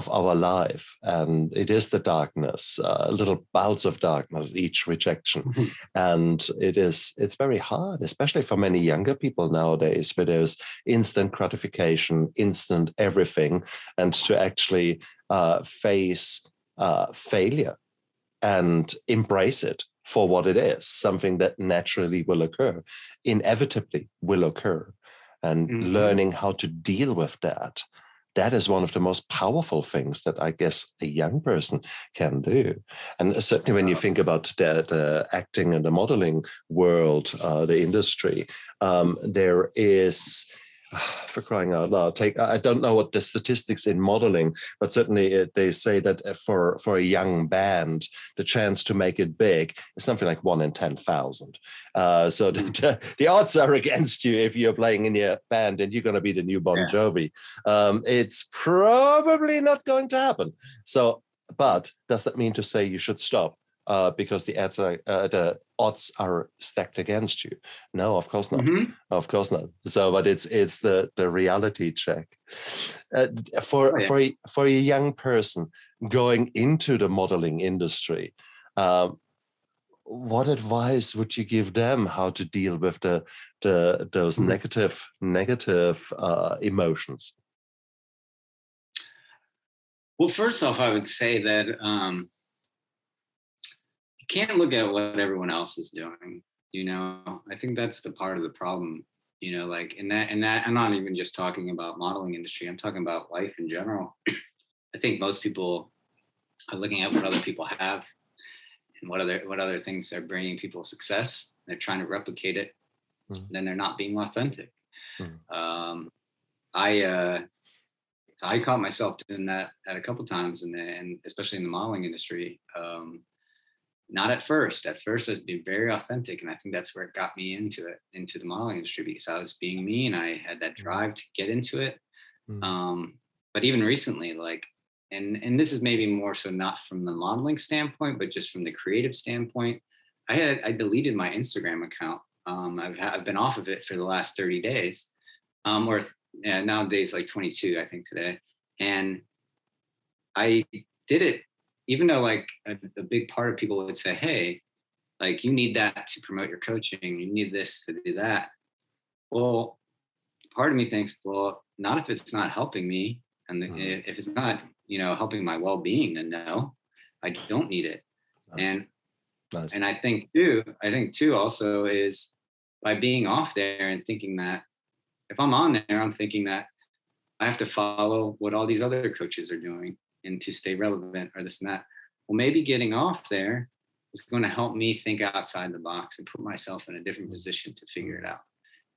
our life, and it is the darkness, little bouts of darkness, each rejection. And it's very hard, especially for many younger people nowadays, where there's instant gratification, instant everything, and to actually face failure and embrace it for what it is, something that naturally will occur, inevitably will occur, and learning how to deal with that. That is one of the most powerful things that I guess a young person can do. And certainly when you think about the acting and the modeling world, the industry, there is, for crying out loud, I don't know what the statistics in modeling, but certainly they say that for a young band, the chance to make it big is something like 1 in 10,000. So the odds are against you if you're playing in your band and you're going to be the new Bon Jovi. It's probably not going to happen. So, but does that mean to say you should stop? Because the odds are stacked against you. No, of course not. Of course not. So, but it's the reality check. For a young person going into the modeling industry, what advice would you give them how to deal with those negative emotions? Well, first off, I would say that can't look at what everyone else is doing. I think that's the part of the problem, like in that I'm not even just talking about modeling industry, I'm talking about life in general. I think most people are looking at what other people have and what other things are bringing people success. They're trying to replicate it. Then they're not being authentic. I caught myself doing that at a couple times, and especially in the modeling industry. Not at first. At first, I'd be very authentic, and I think that's where it got me into the modeling industry, because I was being me and I had that drive to get into it. But even recently, like, and this is maybe more so not from the modeling standpoint, but just from the creative standpoint, I deleted my Instagram account. I've been off of it for the last 30 days, nowadays like 22, I think today, and I did it. Even though like a big part of people would say, hey, like you need that to promote your coaching, you need this to do that. Well, part of me thinks, well, not if it's not helping me. And if it's not, helping my well-being, then no, I don't need it. Nice. And I think too also is by being off there and thinking that if I'm on there, I'm thinking that I have to follow what all these other coaches are doing and to stay relevant or this and that. Well, maybe getting off there is going to help me think outside the box and put myself in a different position to figure it out.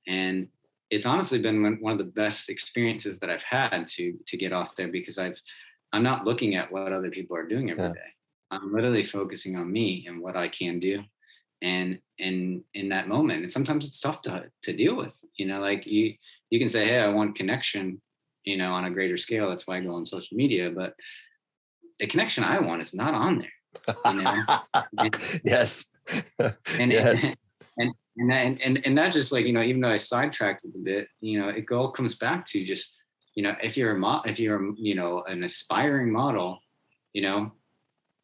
And it's honestly been one of the best experiences that I've had to get off there, because I'm not looking at what other people are doing every day. I'm literally focusing on me and what I can do. And in that moment, and sometimes it's tough to deal with, like you can say, hey, I want connection, on a greater scale. That's why I go on social media. But the connection I want is not on there. Yes. Yes. And that just like, even though I sidetracked it a bit, it all comes back to just if you're an aspiring model,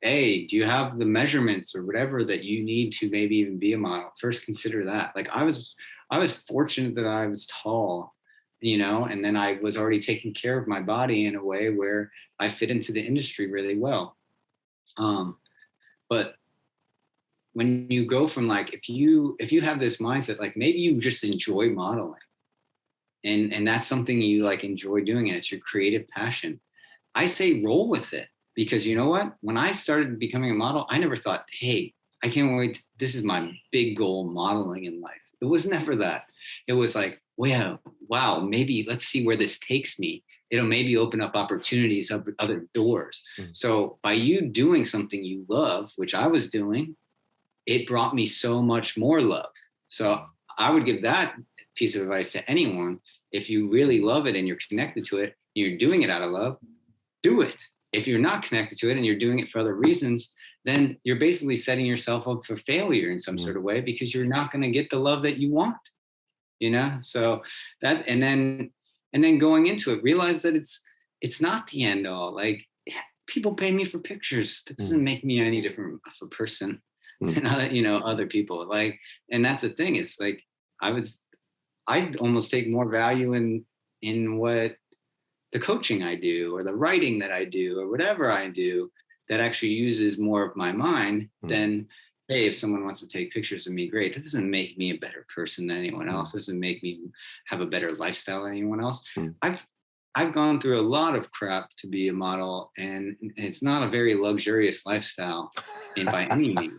hey, do you have the measurements or whatever that you need to maybe even be a model? First, consider that. Like I was fortunate that I was tall, and then I was already taking care of my body in a way where I fit into the industry really well. But when you go from like, if you have this mindset, like maybe you just enjoy modeling and that's something you like enjoy doing and it's your creative passion, I say roll with it. Because you know what? When I started becoming a model, I never thought, hey, I can't wait. This is my big goal, modeling in life. It was never that. It was like, wow, maybe let's see where this takes me. It'll maybe open up opportunities, other doors. Mm-hmm. So by you doing something you love, which I was doing, it brought me so much more love. So I would give that piece of advice to anyone. If you really love it and you're connected to it, you're doing it out of love, do it. If you're not connected to it and you're doing it for other reasons, then you're basically setting yourself up for failure in some sort of way, because you're not going to get the love that you want, So that, and then going into it, realize that it's not the end all. Like, people pay me for pictures. That doesn't make me any different of a person than other people. Like, and that's the thing. It's like, I'd almost take more value in what the coaching I do or the writing that I do or whatever I do that actually uses more of my mind than, hey, if someone wants to take pictures of me, great. It doesn't make me a better person than anyone else. It doesn't make me have a better lifestyle than anyone else. I've gone through a lot of crap to be a model, and it's not a very luxurious lifestyle by any means.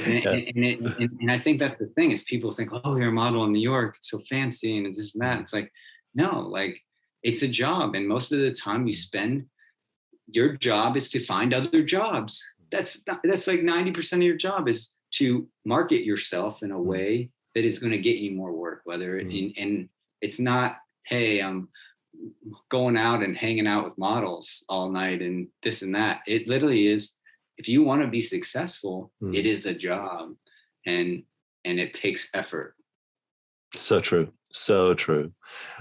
And I think that's the thing, is people think, oh, you're a model in New York, it's so fancy and it's this and that. It's like, no, like, it's a job. And most of the time you spend, your job is to find other jobs. That's like 90% of your job is to market yourself in a way that is going to get you more work, and it's not, hey, I'm going out and hanging out with models all night and this and that. It literally is, if you want to be successful, it is a job, and it takes effort. So true. So true.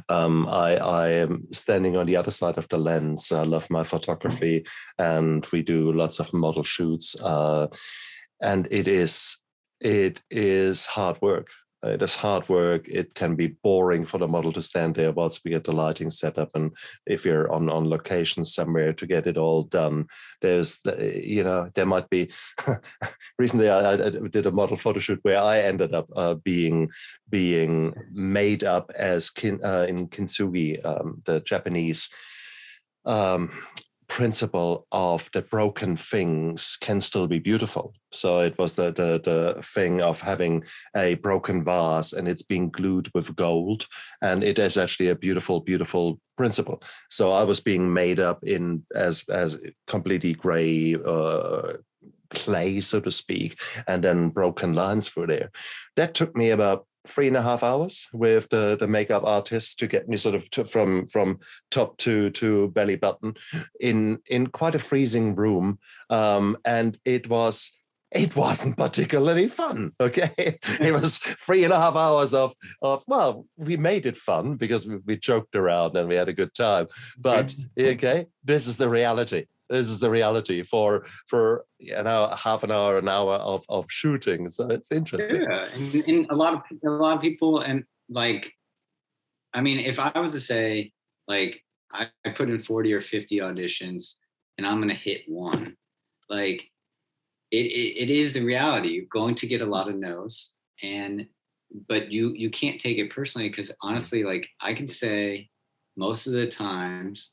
I am standing on the other side of the lens. I love my photography, and we do lots of model shoots. And it is hard work. It is hard work. It can be boring for the model to stand there whilst we get the lighting set up. And if you're on location somewhere to get it all done, there might be. Recently, I did a model photo shoot where I ended up being made up as in kintsugi, the Japanese principle of the broken things can still be beautiful. So it was the thing of having a broken vase and it's being glued with gold, and it is actually a beautiful, beautiful principle. So I was being made up in as completely gray clay, so to speak, and then broken lines through there. That took me about 3.5 hours with the makeup artist to get me sort of from top to belly button in quite a freezing room, and it wasn't particularly fun. Okay, it was 3.5 hours of well, we made it fun because we joked around and we had a good time, but okay, this is the reality. This is the reality for half an hour, an hour of shooting. So it's interesting. Yeah, and a lot of people, and like, I mean, if I was to say, like, I put in 40 or 50 auditions and I'm gonna hit one, like, it is the reality. You're going to get a lot of no's, but you can't take it personally, because honestly, like, I can say most of the times,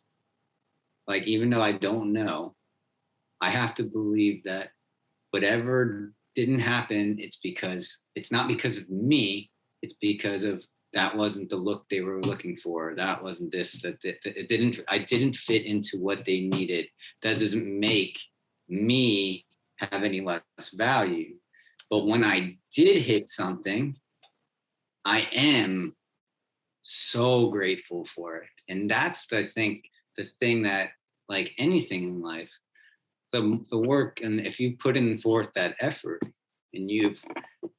like, even though I don't know, I have to believe that whatever didn't happen, it's not because of me, it's because of that wasn't the look they were looking for. That wasn't this, I didn't fit into what they needed. That doesn't make me have any less value. But when I did hit something, I am so grateful for it. And that's, I think, the thing that, like anything in life, the work, and if you put in forth that effort and you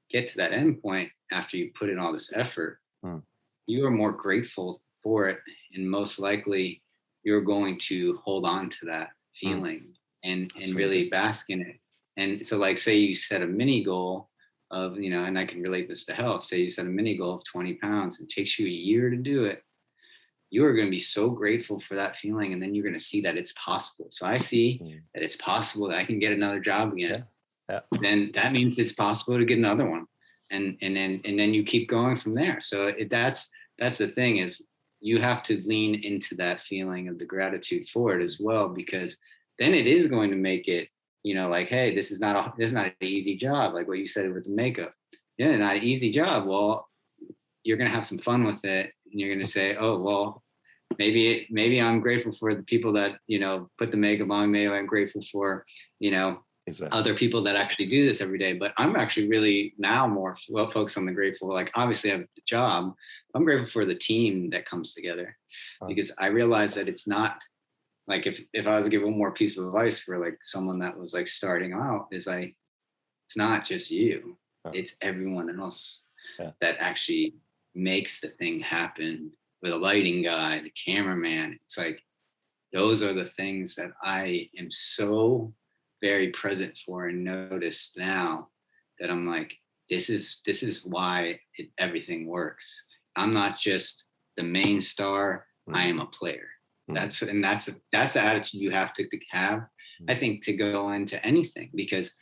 get to that end point after you put in all this effort, you are more grateful for it. And most likely you're going to hold on to that feeling and really bask in it. And so like, say you set a mini goal of, you know, and I can relate this to health. Say you set a mini goal of 20 pounds. It takes you a year to do it. You are going to be so grateful for that feeling. And then you're going to see that it's possible. So I see that it's possible that I can get another job again. Yeah. Then that means it's possible to get another one. And then you keep going from there. So that's the thing, is you have to lean into that feeling of the gratitude for it as well, because then it is going to make it, you know, like, hey, this is not an easy job. Like what you said with the makeup. Yeah, not an easy job. Well, you're going to have some fun with it. And you're going to say, oh, well, maybe I'm grateful for the people that, you know, put the makeup on. Maybe I'm grateful for, you know, other people that actually do this every day. But I'm actually really now more focused on the grateful. Like, obviously I have the job. I'm grateful for the team that comes together, because I realize that it's not like, if I was to give one more piece of advice for like someone that was like starting out, is like, it's not just you, it's everyone else that actually makes the thing happen. With a lighting guy, the cameraman, it's like, those are the things that I am so very present for and notice now, that I'm like, this is why everything works. I'm not just the main star, I am a player. That's the attitude you have to have, I think, to go into anything. Because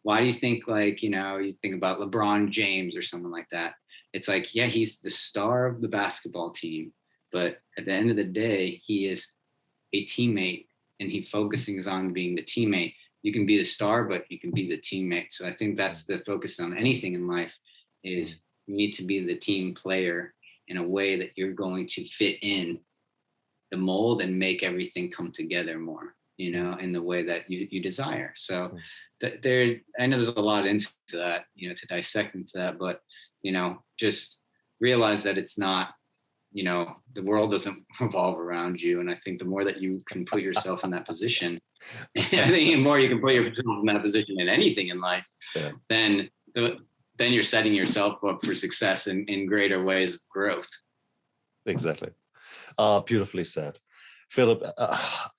why do you think, like, you know, you think about LeBron James or someone like that? It's like, yeah, he's the star of the basketball team, but at the end of the day, he is a teammate, and he focuses on being the teammate. You can be the star, but you can be the teammate. So I think that's the focus on anything in life, is you need to be the team player in a way that you're going to fit in the mold and make everything come together more, you know, in the way that you desire. So I know there's a lot into that, you know, to dissect into that, but, you know, just realize that it's not, you know, the world doesn't revolve around you. And I think the more that you can put yourself in that position, I think the more you can put yourself in that position in anything in life, then you're setting yourself up for success in greater ways of growth. Exactly. Beautifully said. Philip,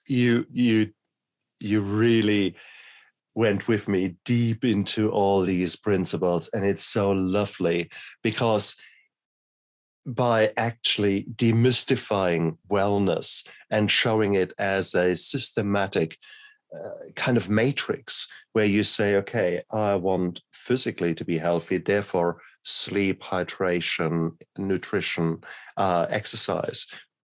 you really went with me deep into all these principles, and it's so lovely, because by actually demystifying wellness and showing it as a systematic kind of matrix, where you say, okay, I want physically to be healthy, therefore sleep, hydration, nutrition, exercise.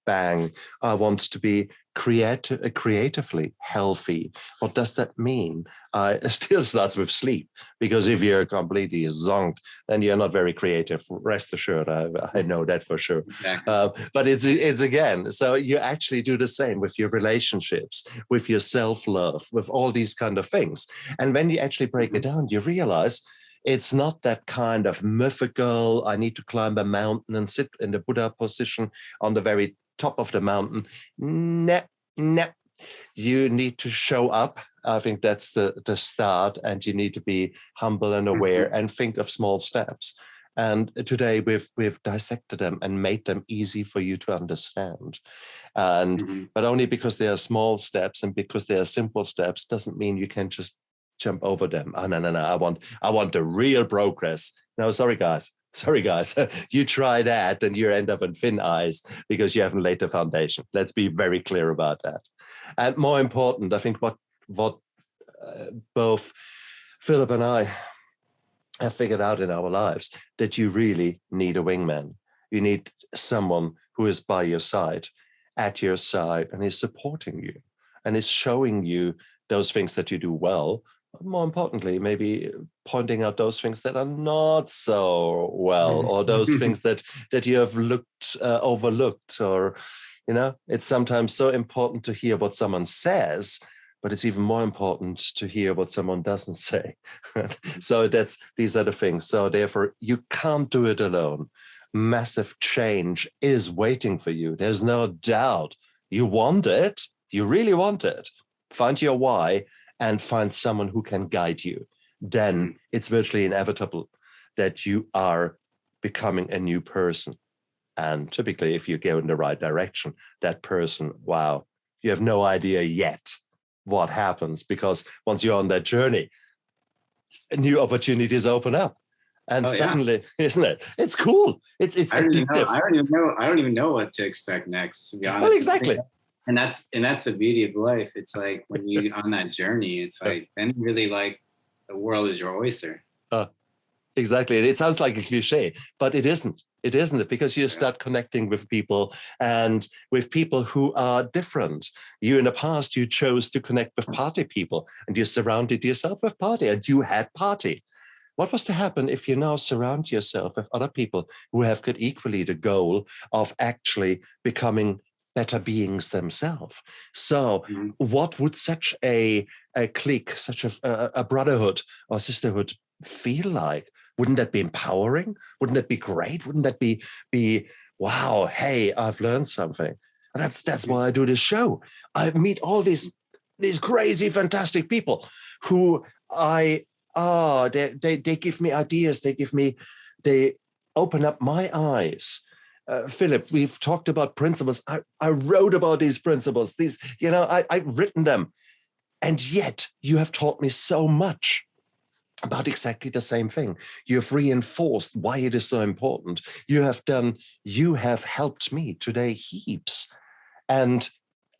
Bang. I want to be creatively healthy. What does that mean? It still starts with sleep, because if you're completely zonked, then you're not very creative. Rest assured, I know that for sure. Exactly. But it's again, so you actually do the same with your relationships, with your self-love, with all these kind of things. And when you actually break it down, you realize it's not that kind of mythical, I need to climb a mountain and sit in the Buddha position on the very top of the mountain. Nah. You need to show up. I think that's the start, and you need to be humble and aware and think of small steps. And today we've dissected them and made them easy for you to understand. And but only because they are small steps and because they are simple steps doesn't mean you can just jump over them. Oh, no. I want the real progress. No, sorry guys. You try that and you end up in thin ice because you haven't laid the foundation. Let's be very clear about that. And more important, I think what both Philip and I have figured out in our lives, that you really need a wingman. You need someone who is by your side, at your side, and is supporting you and is showing you those things that you do well. More importantly, maybe pointing out those things that are not so well, or those things that you have overlooked, or, you know, it's sometimes so important to hear what someone says, but it's even more important to hear what someone doesn't say. So these are the things. So therefore, you can't do it alone. Massive change is waiting for you. There's no doubt. You want it. You really want it. Find your why and find someone who can guide you. Then it's virtually inevitable that you are becoming a new person. And typically, if you go in the right direction, that person, wow, you have no idea yet what happens, because once you're on that journey, new opportunities open up. And suddenly, isn't it? It's cool. It's addictive. I don't even know what to expect next, to be honest. Well, exactly. And that's the beauty of life. It's like when you on that journey, it's like then really like the world is your oyster. Exactly. It sounds like a cliche, but it isn't. It isn't, because you start connecting with people, and with people who are different. You, in the past, you chose to connect with party people, and you surrounded yourself with party, and you had party. What was to happen if you now surround yourself with other people who have got equally the goal of actually becoming better beings themselves? So what would such a clique, such a brotherhood or sisterhood feel like? Wouldn't that be empowering? Wouldn't that be great? Wouldn't that be wow, hey, I've learned something? And that's why I do this show. I meet all these crazy, fantastic people who they give me ideas. They open up my eyes. Philip, we've talked about principles. I wrote about these principles. I've written them. And yet you have taught me so much about exactly the same thing. You have reinforced why it is so important. You have helped me today heaps. And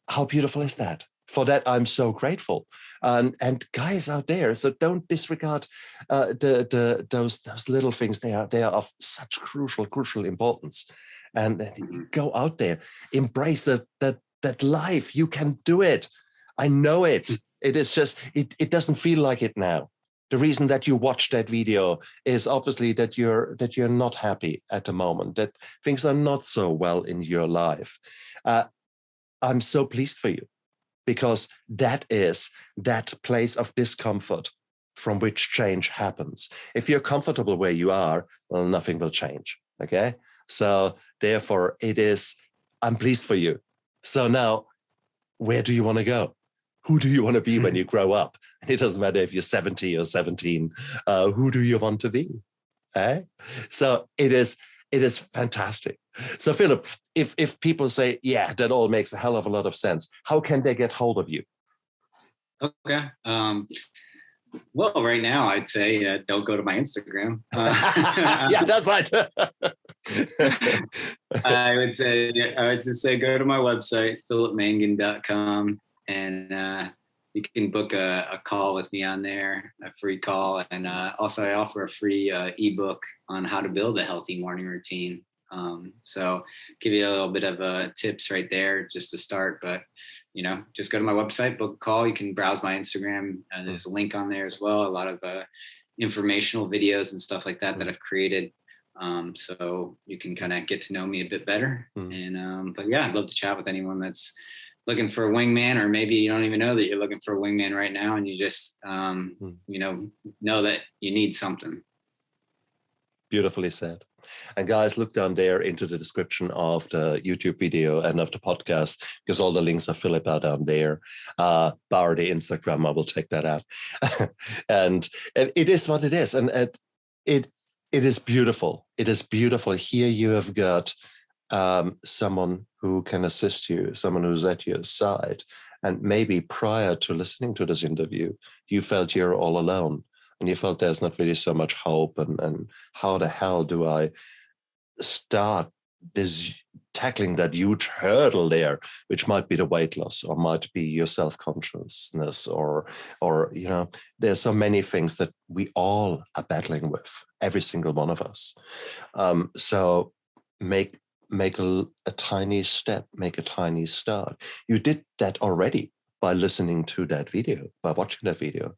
how beautiful is that? For that, I'm so grateful. And guys out there, so don't disregard those little things. They are of such crucial importance. And go out there, embrace that life. You can do it. I know it. It is just, it doesn't feel like it now. The reason that you watch that video is obviously that you're not happy at the moment, that things are not so well in your life. I'm so pleased for you, because that is that place of discomfort from which change happens. If you're comfortable where you are, well, nothing will change. Okay. So therefore I'm pleased for you. So now, where do you want to go? Who do you want to be when you grow up? It doesn't matter if you're 70 or 17. Who do you want to be? So it is fantastic. So Philip, if people say, yeah, that all makes a hell of a lot of sense, how can they get hold of you? Okay. Well, right now I'd say don't go to my Instagram. Yeah, that's right. I would just say go to my website, philipmangan.com, and you can book a call with me on there, a free call. And also I offer a free ebook on how to build a healthy morning routine. So give you a little bit of tips right there just to start, but just go to my website, book a call. You can browse my Instagram. There's a link on there as well. A lot of informational videos and stuff like that I've created. So you can kind of get to know me a bit better. And but yeah, I'd love to chat with anyone that's looking for a wingman, or maybe you don't even know that you're looking for a wingman right now, and you just know that you need something. Beautifully said. And guys, look down there into the description of the YouTube video and of the podcast, because all the links of Philip are down there. Bar the Instagram, I will check that out. And it is what it is. And it is beautiful. It is beautiful. Here you have got someone who can assist you, someone who's at your side. And maybe prior to listening to this interview, you felt you're all alone. And you felt there's not really so much hope, and how the hell do I start tackling that huge hurdle there, which might be the weight loss, or might be your self-consciousness, or there's so many things that we all are battling with, every single one of us. So make a tiny step, make a tiny start. You did that already by listening to that video, by watching that video.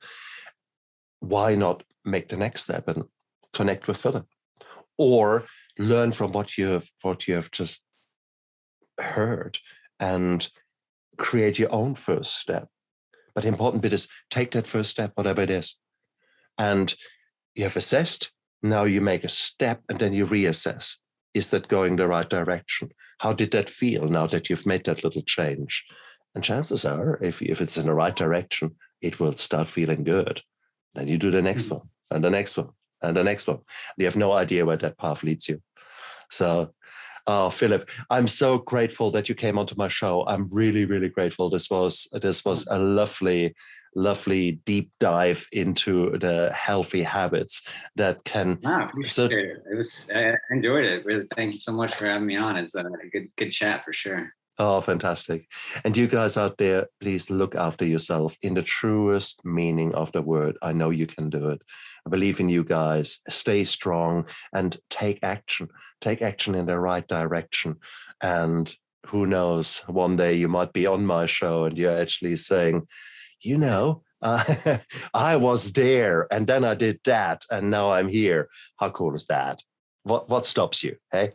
Why not make the next step and connect with Philip, or learn from what you have just heard and create your own first step? But the important bit is take that first step, whatever it is. And you have assessed, now you make a step, and then you reassess. Is that going the right direction? How did that feel now that you've made that little change? And chances are, if it's in the right direction, it will start feeling good. Then you do the next one, and the next one, and the next one. You have no idea where that path leads you. So Oh, Philip, I'm so grateful that you came onto my show. I'm really, really grateful. This was a lovely deep dive into the healthy habits that can. Wow, appreciate it. I enjoyed it. Really, thank you so much for having me on. It's a good chat for sure. Oh, fantastic. And you guys out there, please look after yourself in the truest meaning of the word. I know you can do it. I believe in you guys. Stay strong and take action. Take action in the right direction. And who knows, one day you might be on my show and you're actually saying, you know, I was there and then I did that and now I'm here. How cool is that? What stops you? Hey?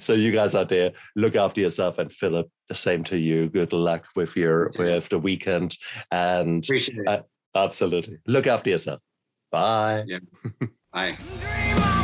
So you guys out there, look after yourself, and Philip, the same to you. Good luck with the weekend, and Appreciate it. absolutely look after yourself. Bye. Yeah. Bye.